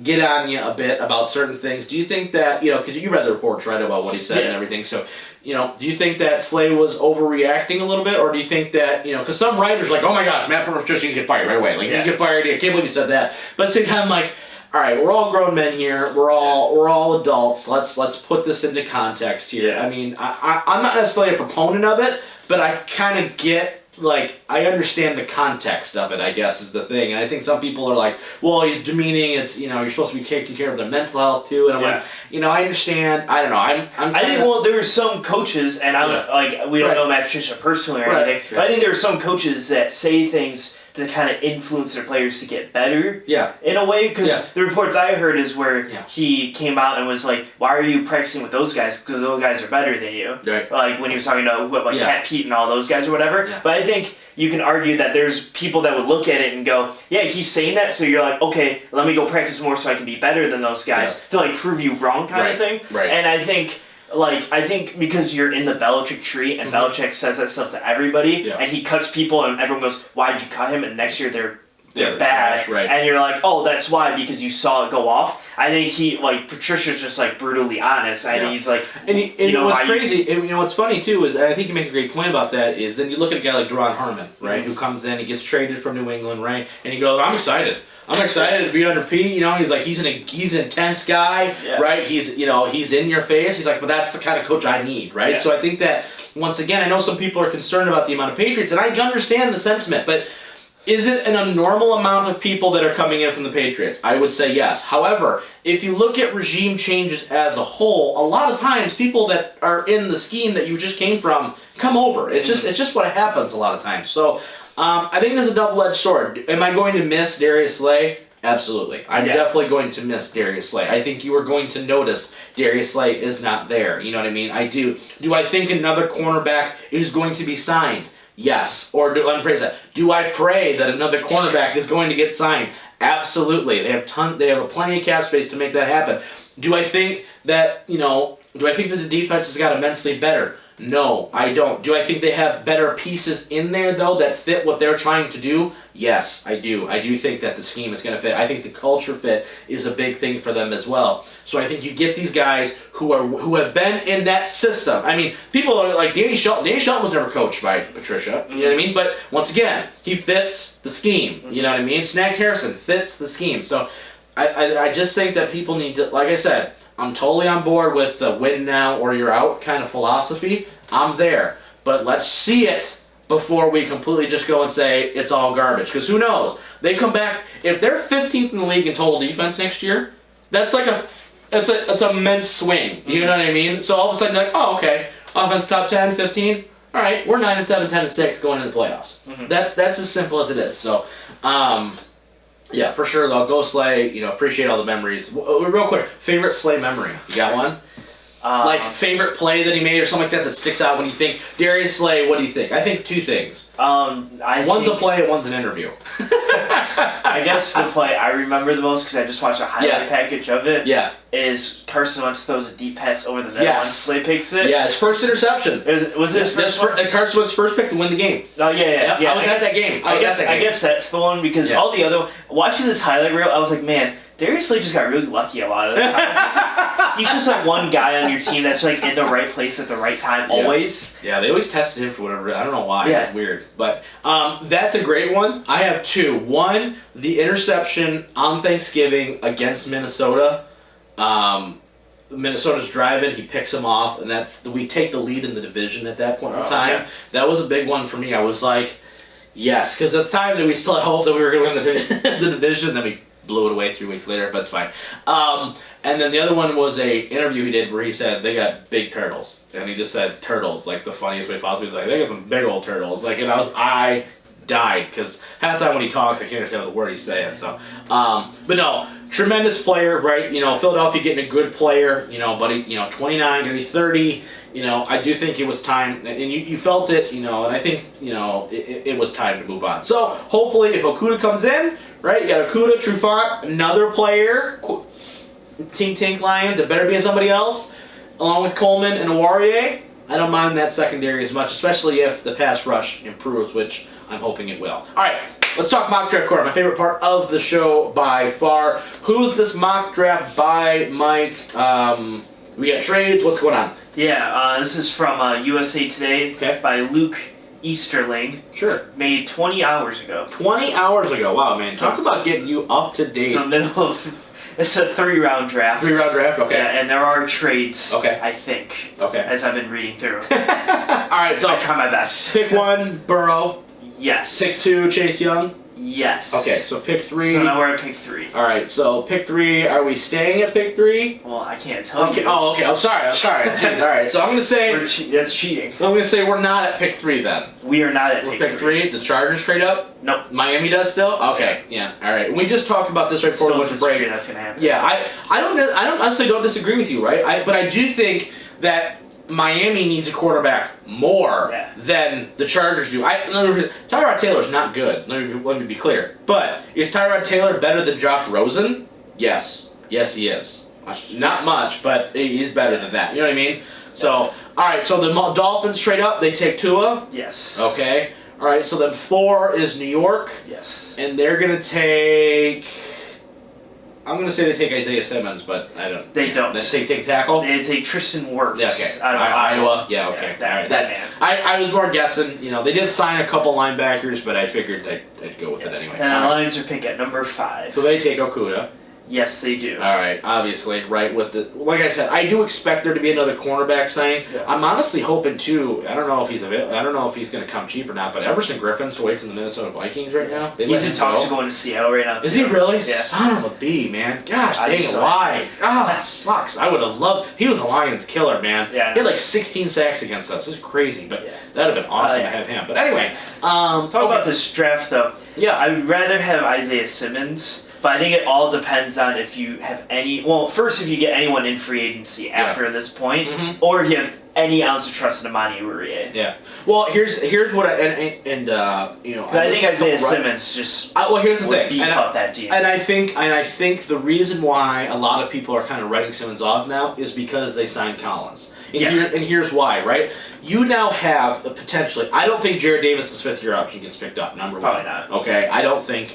get on you a bit about certain things. Do you think that, because you read the reports, right, about what he said and everything. So, do you think that Slay was overreacting a little bit? Or do you think that, because some writers are like, oh my gosh, Matt Patricia needs to get fired right away. Like, he needs to get fired. I can't believe he said that. But at the same time, like, all right, we're all grown men here. We're all adults. Let's put this into context here. Yeah. I mean, I'm not necessarily a proponent of it, but I kind of get, I understand the context of it, I guess, is the thing. And I think some people are like, well, he's demeaning. It's, you're supposed to be taking care of their mental health too. And I'm like, I understand. I don't know. I think, there were some coaches, and we don't know Matt Patricia personally or anything, but I think there were some coaches that say things to kind of influence their players to get better in a way, because the reports I heard is where he came out and was like, why are you practicing with those guys, because those guys are better than you, like when he was talking about Pat Pete and all those guys or whatever. But I think you can argue that there's people that would look at it and go, he's saying that, so you're like, okay, let me go practice more so I can be better than those guys to prove you wrong kind of thing. And I think because you're in the Belichick tree and Belichick says that stuff to everybody, and he cuts people and everyone goes, why did you cut him? And next year they're bad. Trash, and you're like, oh, that's why, because you saw it go off. I think Patricia's just brutally honest. I think he's like, what's crazy, and what's funny too is, and I think you make a great point about that, is then you look at a guy like Deron Harmon, right, who comes in, he gets traded from New England, right, and he goes, I'm excited to be under Pete. He's like, he's an intense guy, right? He's he's in your face. He's like, but that's the kind of coach I need, right? So I think that once again, I know some people are concerned about the amount of Patriots, and I understand the sentiment, but Is it an abnormal amount of people that are coming in from the Patriots? I would say yes. However, if you look at regime changes as a whole, a lot of times people that are in the scheme that you just came from come over. It's just what happens a lot of times. So I think there's a double-edged sword. Am I going to miss Darius Slay? Absolutely. I'm definitely going to miss Darius Slay. I think you are going to notice Darius Slay is not there. You know what I mean? I do. Do I think another cornerback is going to be signed? Yes. Or let me phrase that. Do I pray that another cornerback is going to get signed? Absolutely. They have plenty of cap space to make that happen. Do I think that, do I think that the defense has got immensely better? No, I don't. Do I think they have better pieces in there, though, that fit what they're trying to do? Yes, I do. I do think that the scheme is going to fit. I think the culture fit is a big thing for them as well. So I think you get these guys who have been in that system. I mean, people are like Danny Shelton. Danny Shelton was never coached by Patricia. You know what I mean? But once again, he fits the scheme. You know what I mean? Snacks Harrison fits the scheme. So I just think that people need to, like I said, I'm totally on board with the win now or you're out kind of philosophy. I'm there. But let's see it before we completely just go and say it's all garbage. Because who knows? They come back. If they're 15th in the league in total defense next year, that's like that's an immense swing. You know what I mean? So all of a sudden, like, oh, okay, offense top 10, 15. All right, we're 9-7, 10-6 going into the playoffs. That's as simple as it is. So, yeah, for sure, though. Go Slay. Appreciate all the memories. Real quick, favorite Slay memory? You got one? Like favorite play that he made or something like that stick out when you think Darius Slay. What do you think? I think two things. One's a play and one's an interview. I guess the play I remember the most because I just watched a highlight package of it. Yeah. Is Carson Wentz throws a deep pass over the middle and Slay picks it. Yeah, his first interception. Was it his first one? Carson Wentz's first pick to win the game. Oh yeah. I was at that game. I guess that's the one because all the other watching this highlight reel, I was like, man, Darius Slay just got really lucky a lot of the time. He's just like one guy on your team that's like in the right place at the right time always. Yeah, they always tested him for whatever. I don't know why. It's weird. But that's a great one. I have two. One, the interception on Thanksgiving against Minnesota. Minnesota's driving, he picks him off, and we take the lead in the division at that point in time. Yeah. That was a big one for me. I was like, yes, because at the time that we still had hope that we were going to win the division, then we blew it away 3 weeks later, but it's fine. And then the other one was a interview he did where he said they got big turtles, and he just said turtles like the funniest way possible. He's like, they got some big old turtles, like, and I died because half the time when he talks, I can't understand what the word he's saying. So, but no, tremendous player, right? Philadelphia getting a good player, but he, 29, gonna be 30. I do think it was time, and you felt it, and I think, it was time to move on. So hopefully, if Okudah comes in, right, you got Okudah, Trufant, another player, Tink Tink Lions. It better be somebody else, along with Coleman and Warrior. I don't mind that secondary as much, especially if the pass rush improves, which I'm hoping it will. All right, let's talk mock draft corner. My favorite part of the show by far. Who's this mock draft by, Mike? We got trades. What's going on? Yeah, this is from USA Today by Luke Easterling. Sure. Made 20 hours ago. 20 hours ago. Wow, man. Talk about getting you up to date. It's the middle of... It's a 3-round draft. 3-round draft? Okay. Yeah, and there are trades, okay. I think, okay. as I've been reading through. All right, so... I try my best. Pick 1, Burrow. Yes. Pick 2, Chase Young. Yes. Okay, so pick 3. So now we're at pick 3. All right, so pick 3. Are we staying at pick 3? Well, I can't tell you. Oh, okay. I'm sorry. Jeez, all right. So I'm going to say... That's cheating. I'm going to say we're not at pick 3 then. We are not at pick 3. The Chargers trade up? Nope. Miami does still? Okay. Yeah. All right. We just talked about this right before we went to break. That's going to happen. Yeah. I don't honestly don't disagree with you, right? But I do think that Miami needs a quarterback more than the Chargers do. Tyrod Taylor's not good. Let me be clear. But is Tyrod Taylor better than Josh Rosen? Yes. Yes, he is. Not much, but he is better than that. You know what I mean? So, all right. So the Dolphins trade up. They take Tua. Yes. Okay. All right. So then 4 is New York. Yes. And they're gonna take. I'm going to say they take Isaiah Simmons, but I don't. They don't. They take tackle? They take Tristan Wirfs. Yeah, okay. Out of Iowa. Yeah, okay. Yeah, all right. That man. I was more guessing. They did sign a couple linebackers, but I figured I'd go with it anyway. And the Lions are pick at number 5. So they take Okudah. Yes, they do. All right, obviously, right with the like I said, I do expect there to be another cornerback signing. Yeah. I'm honestly hoping too. I don't know if he's going to come cheap or not. But Everson Griffin's away from the Minnesota Vikings right now. He's in talks to going to Seattle right now. Too. Is he really? Yeah. Son of a b, man. Gosh, dang it, so. why? Ah, that sucks. I would have loved. He was a Lions killer, man. Yeah. He had like 16 sacks against us. It's crazy, but that'd have been awesome to have him. But anyway, talk about this draft though. Yeah, I would rather have Isaiah Simmons. But I think it all depends on if you have any. Well, first, if you get anyone in free agency after this point, or if you have any ounce of trust in Amani Uriye. Yeah. Well, here's what I I think Isaiah Simmons just here's the thing. beef up that team. And I think the reason why a lot of people are kind of writing Simmons off now is because they signed Collins. And here's why, right? You now have potentially. I don't think Jared Davis' fifth-year option gets picked up. Number Probably one. not. Okay. I don't think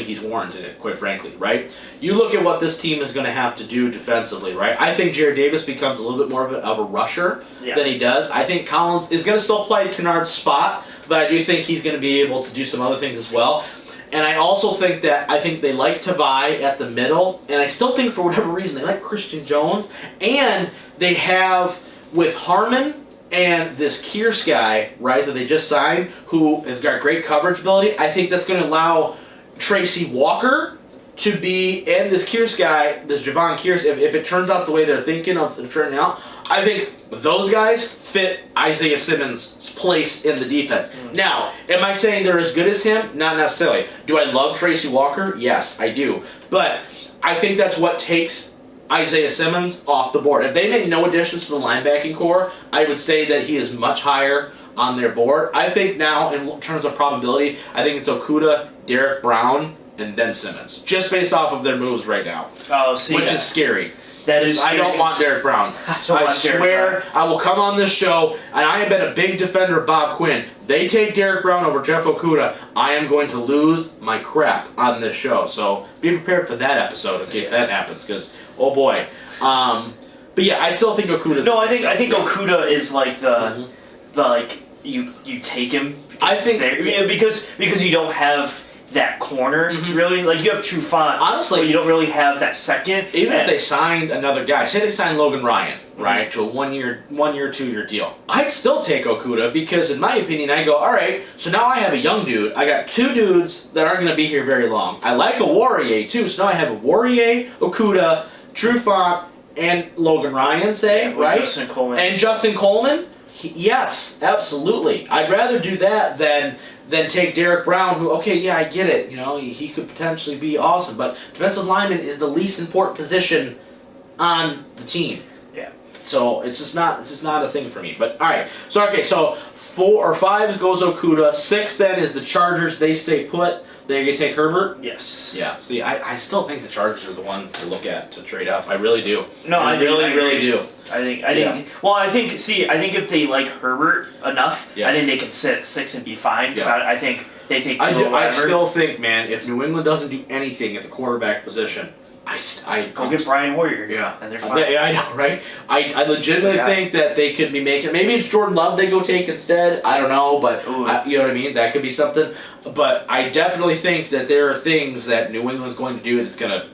he's warranted it. Quite frankly, right? You look at what this team is going to have to do defensively, right? I think Jared Davis becomes a little bit more of a rusher than he does. I think Collins is going to still play Kennard's spot, but I do think he's going to be able to do some other things as well. And I also think they like Tavai at the middle, and I still think for whatever reason they like Christian Jones, and they have with Harmon and this Kearse guy, right, that they just signed, who has got great coverage ability. I think that's going to allow Tracy Walker to be, and this Kearse guy, this Javon Kearse, if it turns out the way they're thinking of turning out, I think those guys fit Isaiah Simmons' place in the defense. Now, am I saying they're as good as him? Not necessarily. Do I love Tracy Walker? Yes, I do. But I think that's what takes Isaiah Simmons off the board. If they make no additions to the linebacking core, I would say that he is much higher on their board. I think now, in terms of probability, I think it's Okudah, Derek Brown, and then Simmons. Just based off of their moves right now. Oh, see, which is scary. That is. I don't want Derek Brown. I swear, I will come on this show, and I have been a big defender of Bob Quinn. They take Derek Brown over Jeff Okudah, I am going to lose my crap on this show. So be prepared for that episode in case that happens, because oh boy. But yeah, I still think Okudah's. No, I think Okudah is like the like you take him. I think because you don't have that corner really. Like you have Trufant, honestly, but you don't really have that second. Even if they signed another guy, say they signed Logan Ryan, right, to a 1 year, 2-year deal, I'd still take Okudah because, in my opinion, I go, all right, so now I have a young dude. I got two dudes that aren't going to be here very long. I like a Warrior too, so now I have a Warrior, Okudah, Trufant, and Logan Ryan, right? Justin Coleman. And Justin Coleman. Yes, absolutely. I'd rather do that than take Derek Brown, who, okay, yeah, I get it. You know, he could potentially be awesome, but defensive lineman is the least important position on the team. Yeah. So it's just not a thing for me. But all right. So 4 or 5 goes Okudah. 6 then is the Chargers. They stay put. They can take Herbert. Yes. Yeah. See, I still think the Chargers are the ones to look at to trade up. I really do. No, I really do. I think. Well, I think if they like Herbert enough, I think they can sit 6 and be fine. Because I think they take 2 or whatever. I still think, man, if New England doesn't do anything at the quarterback position, I go get Brian Hoyer. Yeah, and they're fine. Yeah, I know, right? I legitimately think that they could be making. Maybe it's Jordan Love they go take instead. I don't know, but you know what I mean. That could be something. But I definitely think that there are things that New England's going to do that's going to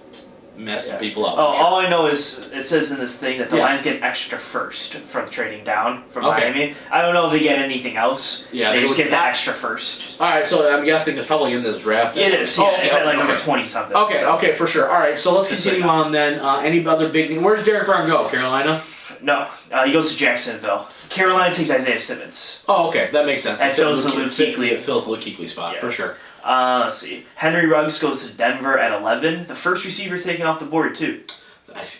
mess people up. Oh, all I know is it says in this thing that the Lions get an extra first from trading down from Miami. I don't know if they get anything else. Yeah, they just get the extra first. All right, so I'm guessing it's probably in this draft. It is. Yeah, it's at like number 20 something. Okay, for sure. All right, so let's continue on then. Any other big? Where does Derek Brown go? Carolina? No, he goes to Jacksonville. Carolina takes Isaiah Simmons. Oh, okay, that makes sense. It fills the Luke Kuechly. It fills the Luke Kuechly spot for sure. Let's see. Henry Ruggs goes to Denver at 11. The first receiver taken off the board, too.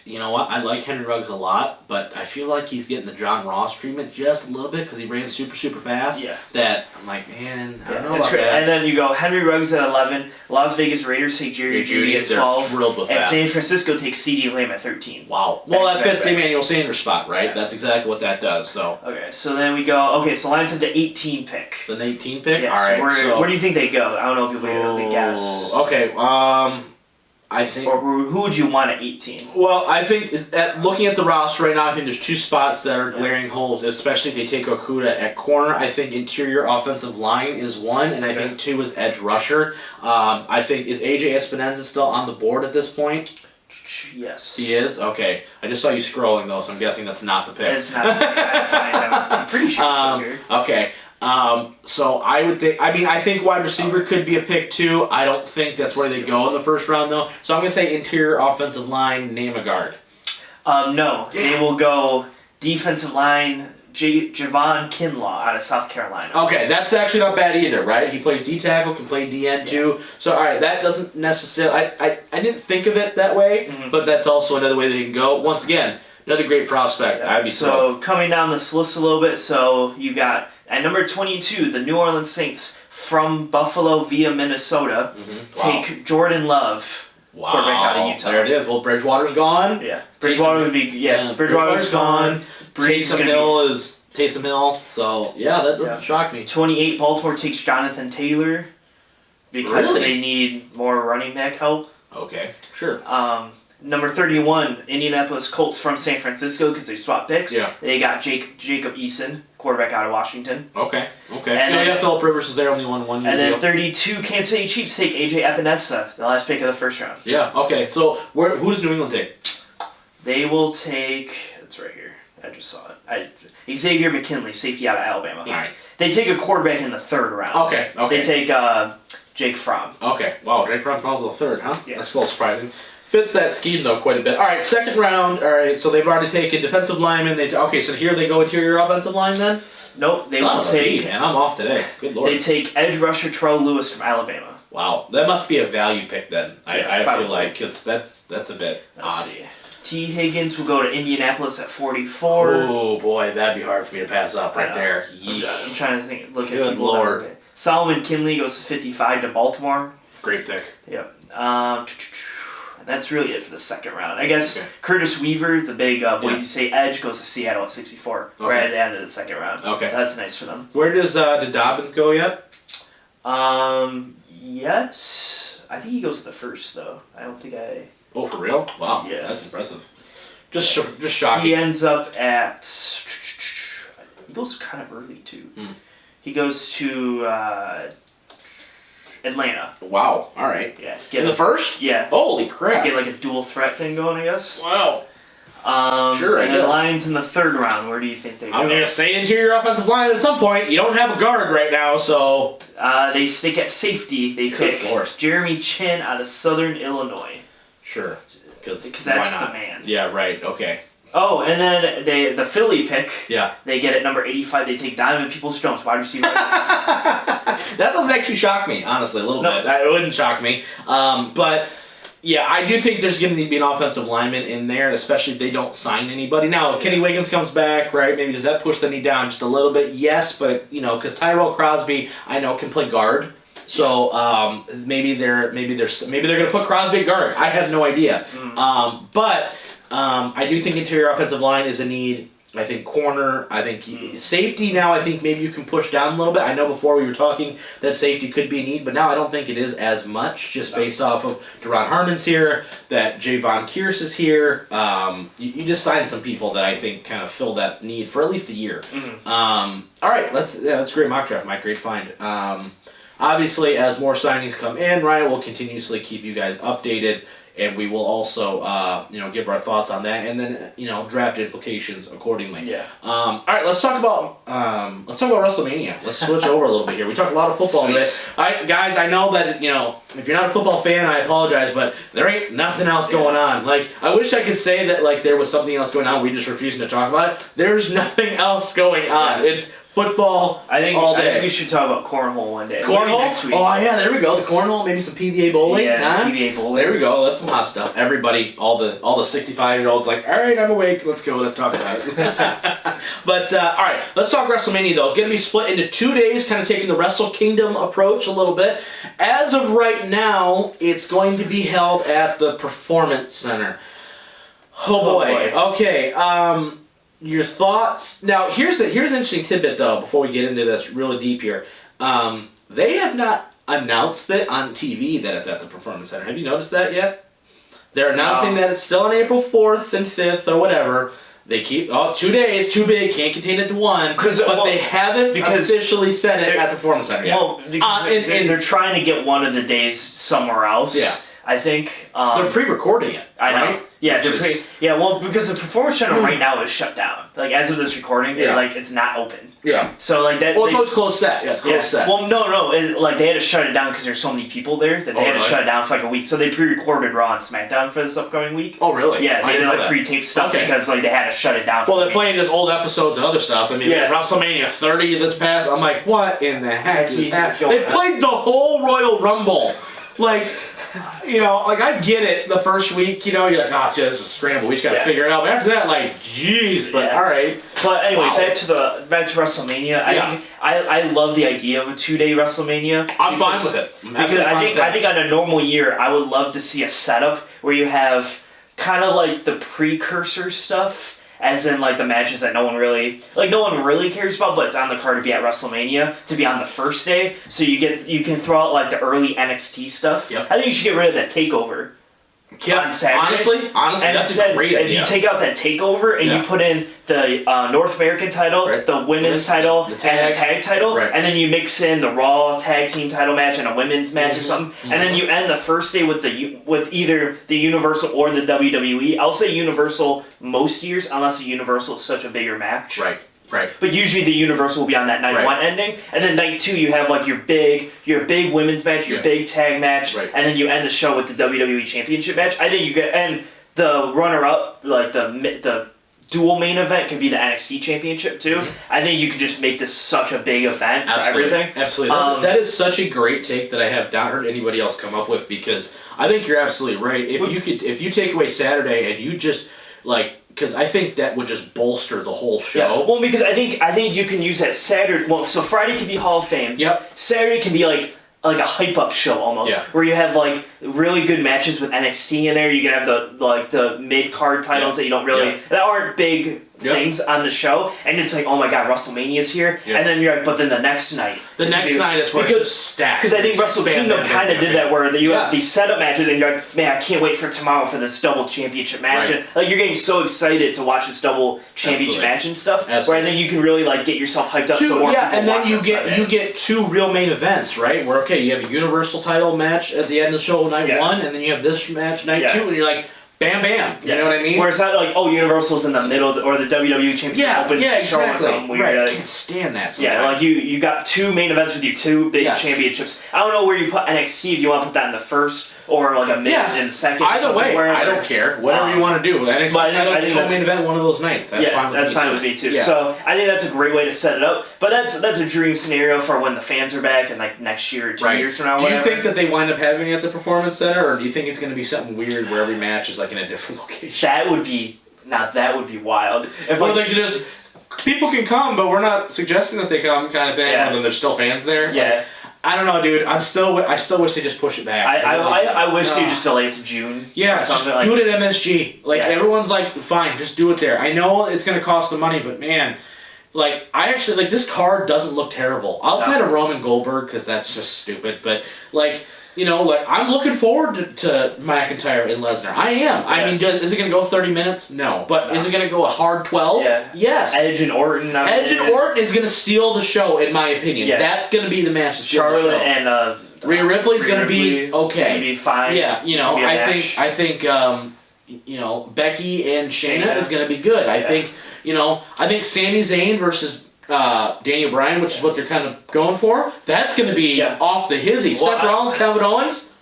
You know what? I like Henry Ruggs a lot, but I feel like he's getting the John Ross treatment just a little bit because he ran super, super fast. Yeah. That I'm like, man, I don't know about that. And then you go Henry Ruggs at 11. Las Vegas Raiders take Jerry Jeudy at 12. Thrilled with and that. San Francisco takes CeeDee Lamb at 13. Wow. Well, that fits the Emmanuel Sanders spot, right? Yeah. That's exactly what that does. So. Okay, so then we go. Okay, so Lions have the 18 pick. The 18 pick. Yes. All right. Where do you think they go? I don't know if you'll be able to guess. Okay. I think. Or who would you want at 18? Well, I think looking at the roster right now, I think there's 2 spots that are glaring holes, especially if they take Okudah at corner. I think interior offensive line is 1, and I think 2 is edge rusher. I think, is AJ Espinoza still on the board at this point? Yes. He is? Okay. I just saw you scrolling, though, so I'm guessing that's not the pick. It's not the pick. I'm pretty sure it's so here. Okay. So I would think, I think wide receiver could be a pick, too. I don't think that's where they go in the first round, though. So I'm going to say interior offensive line, name a guard. No. They will go defensive line, Javon Kinlaw out of South Carolina. Okay, that's actually not bad either, right? He plays D-tackle, can play D-end too. So, all right, that doesn't necessarily... I didn't think of it that way, but that's also another way they can go. Once again, another great prospect. I'd be so coming down this list a little bit, so you got at number 22, the New Orleans Saints from Buffalo via Minnesota. Take Jordan Love, quarterback out of Utah. There it is. Well, Bridgewater's gone. Yeah, Bridgewater would be... Bridgewater's gone. Taysom Hill, so yeah, that doesn't shock me. 28, Baltimore takes Jonathan Taylor because they need more running back help. Okay, sure. Number 31, Indianapolis Colts from San Francisco because they swapped picks. Yeah. They got Jacob Eason, quarterback out of Washington. Okay. And then, Phillip Rivers is there, only one. And then 32, Kansas City Chiefs take AJ Epinesa, the last pick of the first round. Yeah. Okay. So who does New England take? They will take. It's right here. I just saw it. Xavier McKinley, safety out of Alabama. All right. They take a quarterback in the third round. Okay. They take Jake Fromm. Okay. Wow, Jake Fromm falls to the third, huh? Yeah. That's a little surprising. Fits that scheme, though, quite a bit. All right, second round. All right, so they've already taken defensive lineman. Okay, so here they go interior offensive line then? Nope, they will take... Man, I'm off today. Good Lord. They take edge rusher Terrell Lewis from Alabama. Wow, that must be a value pick then. I feel like that's a bit Let's odd. see. T. Higgins will go to Indianapolis at 44. Oh, boy, that'd be hard for me to pass up right there. I'm trying to think. Look Good at people. Lord. Solomon Kinley goes to 55 to Baltimore. Great pick. Yep. That's really it for the second round. I guess Curtis Weaver, the big Boise State edge, goes to Seattle at 64, right at the end of the second round. Okay. That's nice for them. Where did Dobbins go yet? Yes. I think he goes to the first, though. I don't think I... Oh, for real? Wow. Yeah. That's impressive. Just shocking. He ends up at... He goes kind of early, too. He goes to Atlanta. Wow. All right. Yeah. In the first? Yeah. Holy crap. To get like a dual threat thing going, I guess. Wow. Sure, and then Lions in the third round. Where do you think they go? I'm going to say interior offensive line at some point. You don't have a guard right now, so... They stick at safety. They pick Jeremy Chin out of Southern Illinois. Sure. Because that's the man. Yeah, right. Okay. Oh, and then the Philly pick. Yeah. They get at number 85. They take Donovan Peoples-Jones, wide receiver. That doesn't actually shock me, honestly, a little bit. It wouldn't shock me. But... yeah, I do think there's going to need to be an offensive lineman in there, especially if they don't sign anybody. Now, if Kenny Wiggins comes back, right, maybe does that push the knee down just a little bit? Yes, but, because Tyrell Crosby, I know, can play guard. So maybe they're going to put Crosby at guard. I have no idea. But I do think interior offensive line is a need. I think corner, I think safety now, I think maybe you can push down a little bit. I know before we were talking that safety could be a need, but now I don't think it is as much just based off of Deron Harmon's here, that Javon Kearse is here. You just signed some people that I think kind of fill that need for at least a year. All right, that's a great mock draft, Mike. Great find. Obviously, as more signings come in, Ryan will continuously keep you guys updated. And we will also, give our thoughts on that, and then draft implications accordingly. Yeah. All right, let's talk about WrestleMania. Let's switch over a little bit here. We talked a lot of football today. All right, guys, I know that if you're not a football fan, I apologize, but there ain't nothing else going on. Like, I wish I could say that there was something else going on. We just refusing to talk about it. There's nothing else going on. Yeah. It's football all day. I think we should talk about cornhole one day. Cornhole? Next week. Oh, yeah, there we go. The cornhole, maybe some PBA bowling. Yeah, PBA bowling. There we go. That's some hot stuff. Everybody, all the 65-year-olds like, all right, I'm awake. Let's go. Let's talk about it. But, all right, let's talk WrestleMania, though. Going to be split into 2 days, kind of taking the Wrestle Kingdom approach a little bit. As of right now, it's going to be held at the Performance Center. Oh, boy. Okay, your thoughts? Now, here's an interesting tidbit, though, before we get into this really deep here. They have not announced it on TV that it's at the Performance Center. Have you noticed that yet? They're announcing that it's still on April 4th and 5th or whatever. They keep, 2 days, too big, can't contain it to one. But they haven't officially said it at the Performance Center yet. Well, because they're trying to get one of the days somewhere else. Yeah. I think. They're pre-recording it. I know. Right? Yeah, well, because the Performance Center right now is shut down. Like as of this recording, it's not open. Yeah. So like that. Well, it's always closed set. Yeah, it's closed set. Well, no, they had to shut it down because there's so many people there that they had to shut it down for like a week. So they pre-recorded Raw and SmackDown for this upcoming week. Oh, really? Yeah, they did like pre-tape stuff because like they had to shut it down. Well, they're playing just old episodes and other stuff. I mean, WrestleMania 30 this past. I'm like, what in the heck is happening? They played the whole Royal Rumble. Like, I get it. The first week, you're like, oh, this is a scramble. We just got to figure it out. But after that, like, jeez. But all right. But anyway, back to WrestleMania. I love the idea of a 2-day WrestleMania. I'm fine with it. Because I think on a normal year, I would love to see a setup where you have kind of like the precursor stuff. As in, like, the matches that no one really cares about, but it's on the card to be at WrestleMania, to be on the first day. So you can throw out, like, the early NXT stuff. Yep. I think you should get rid of that TakeOver on Saturday. Honestly, and that's a great idea. If you take out that TakeOver and you put in the North American title, the women's title, and the tag title, and then you mix in the Raw tag team title match and a women's match or something, and then you end the first day with either the Universal or the WWE. I'll say Universal most years, unless the Universal is such a bigger match. Right. But usually the Universal will be on that night one ending, and then night two you have like your big women's match, your big tag match, and then you end the show with the WWE Championship match. I think you could, and the runner-up, like the dual main event, could be the NXT Championship too. Mm-hmm. I think you could just make this such a big event for everything. Absolutely, that is such a great take that I have not heard anybody else come up with, because I think you're absolutely right. If you take away Saturday and you just because I think that would just bolster the whole show. Yeah. Well, because I think you can use that Saturday. Well, so Friday can be Hall of Fame. Yep. Saturday can be like a hype up show almost, where you have like really good matches with NXT in there. You can have the mid card titles that you don't really that aren't big things on the show, and it's like, oh my god, WrestleMania's here, and then you're like, but then the next night is where it's just stacked. Because I think Wrestle Kingdom kind of did that, where you have these setup matches, and you're like, man, I can't wait for tomorrow for this double championship match, and like you're getting so excited to watch this double championship match and stuff. Where I think you can really like get yourself hyped up some more. Yeah, and then you get two real main events, right? Where you have a Universal title match at the end of the show night one, and then you have this match night two, and you're like, bam, bam. You know what I mean? Where it's not like, Universal's in the middle, or the WWE Championship opens show or something weird. I can't stand that sometimes. Yeah, like you got two main events with you, two big championships. I don't know where you put NXT, if you want to put that in the first, or like a mid in the second. Either way, I don't care. Whatever you want to do. NXT I think main event one of those nights. That's fine with me too. Yeah. So I think that's a great way to set it up. But that's a dream scenario for when the fans are back and like next year or 2 years from now. Do you think that they wind up having it at the Performance Center, or do you think it's going to be something weird where every match is like in a different location? That would be wild. If they could just, people can come, but we're not suggesting that they come, kind of thing. Yeah. And then there's still fans there. Yeah. I don't know, dude. I still wish they just push it back. I wish they just delay it to June. Yeah, just do it at MSG. Everyone's like, fine, just do it there. I know it's gonna cost them money, but man, I actually this card doesn't look terrible. Outside of Roman Goldberg, because that's just stupid. But I'm looking forward to McIntyre and Lesnar. I am. Yeah. I mean, is it going to go 30 minutes? No. But is it going to go a hard 12? Yeah. Yes. Edge and Orton. Orton is going to steal the show, in my opinion. Yeah. That's going to be the match. Charlotte and Rhea Ripley's going to be okay. Going to be fine. Yeah. I think Becky and Shayna is going to be good. I think Sami Zayn versus Daniel Bryan, which is what they're kind of going for, that's going to be off the hizzy. Seth Rollins, Kevin Owens?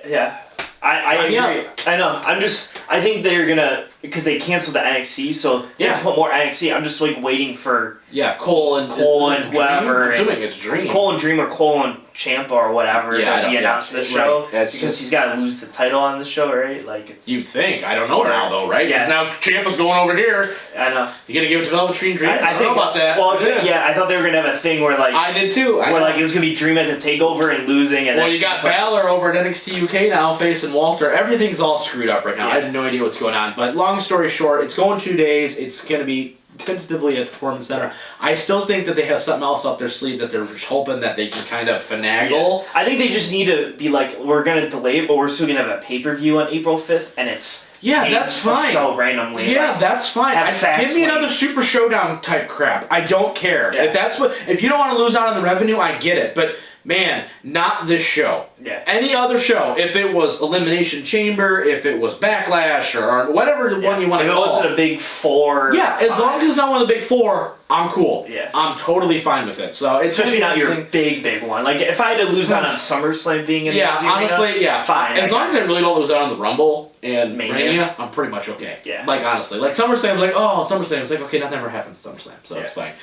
Yeah. I agree. I know. I think they're going to, because they canceled the NXT, so they have to put more NXT. I'm just waiting for Cole and whoever. I'm assuming it's Dream. Cole and Dream or Cole and Ciampa or whatever to be announced for the show. Right. Because he's got to lose the title on the show, right? You'd think. I don't know now, though, right? Because now Ciampa's going over here. I know. You going to give it to Velveteen Dream? I don't know about that. Well, I thought they were going to have a thing where I did too. Where it was going to be Dream at the TakeOver and losing. And you got Balor over at NXT UK now facing Walter. Everything's all screwed up right now. I have no idea what's going on. But long story short, it's going 2 days. It's going to be tentatively at the Performance Center. I still think that they have something else up their sleeve that they're just hoping that they can kind of finagle. I think they just need to be we're going to delay it, but we're still going to have a pay-per-view on April 5th, and it's that's fine. Show randomly. Yeah, that's fine. Give me another Super Showdown type crap. I don't care. Yeah. If you don't want to lose out on the revenue, I get it. But man, not this show. Yeah. Any other show, if it was Elimination Chamber, if it was Backlash, or whatever one you want to call it. If it wasn't a big 4. Yeah, as long as it's not one of the big 4, I'm cool. Yeah. I'm totally fine with it. So it's especially not your big one. Like if I had to lose out on SummerSlam being in the honestly, arena, fine. As long as I really don't lose out on the Rumble and Mania. Mania, I'm pretty much okay. Yeah. Like honestly, like SummerSlam's like, oh, SummerSlam's like, okay, nothing ever happens at SummerSlam, so it's fine.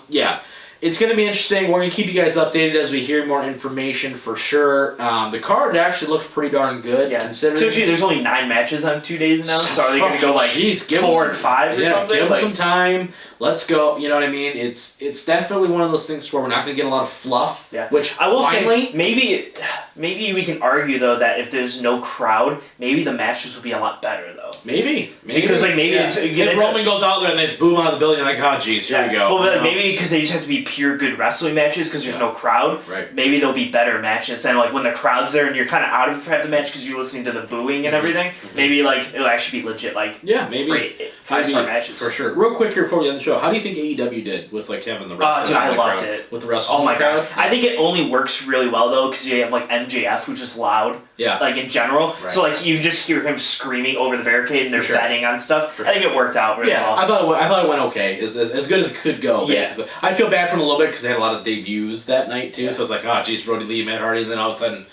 Yeah. It's going to be interesting. We're going to keep you guys updated as we hear more information for sure. The card actually looks pretty darn good, considering. Especially there's only 9 matches on 2 days now, so are they going to go like 4 and 5 or something? Give them some time. Let's go. You know what I mean? It's definitely one of those things where we're not going to get a lot of fluff. Yeah. Which I will say, maybe we can argue though that if there's no crowd, maybe the matches will be a lot better though. Maybe because like maybe it's if Roman goes out there and they just boom out of the building, like, oh jeez, here we go. Well, maybe because they just have to be pure good wrestling matches because there's no crowd. Right. Maybe they'll be better matches, and like when the crowd's there and you're kind of out of the match because you're listening to the booing and everything. Maybe like it'll actually be legit. Like maybe great 5-star matches for sure. Real quick here before we end the show, how do you think AEW did with like having the wrestling? I loved it with the wrestling. Oh my crowd? god! I think it only works really well though because you have like MJF who's just loud. Yeah. Like in general, so like you just hear him screaming over the barricade and they're betting on stuff. I think it worked out really well. I thought it went okay. As good as it could go. Basically, I feel bad for him a little bit because they had a lot of debuts that night too. So it's like, oh geez, Brody Lee, Matt Hardy, and then all of a sudden,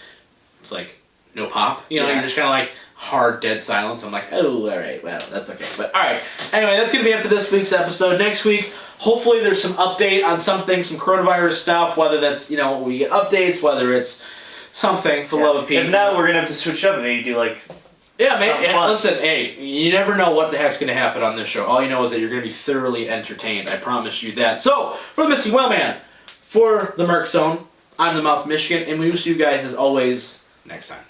it's like no pop. You know, you're just kind of like hard dead silence. I'm like, oh, all right, well, that's okay. But all right, anyway, that's gonna be it for this week's episode. Next week, hopefully, there's some update on something, some coronavirus stuff. Whether that's we get updates, whether it's something for love of people. If not, we're gonna have to switch up and maybe do like. Yeah, man. Listen, hey, you never know what the heck's going to happen on this show. All you know is that you're going to be thoroughly entertained. I promise you that. So, for the Missy Wellman, for the Merkzone, I'm the Mouth of Michigan, and we will see you guys, as always, next time.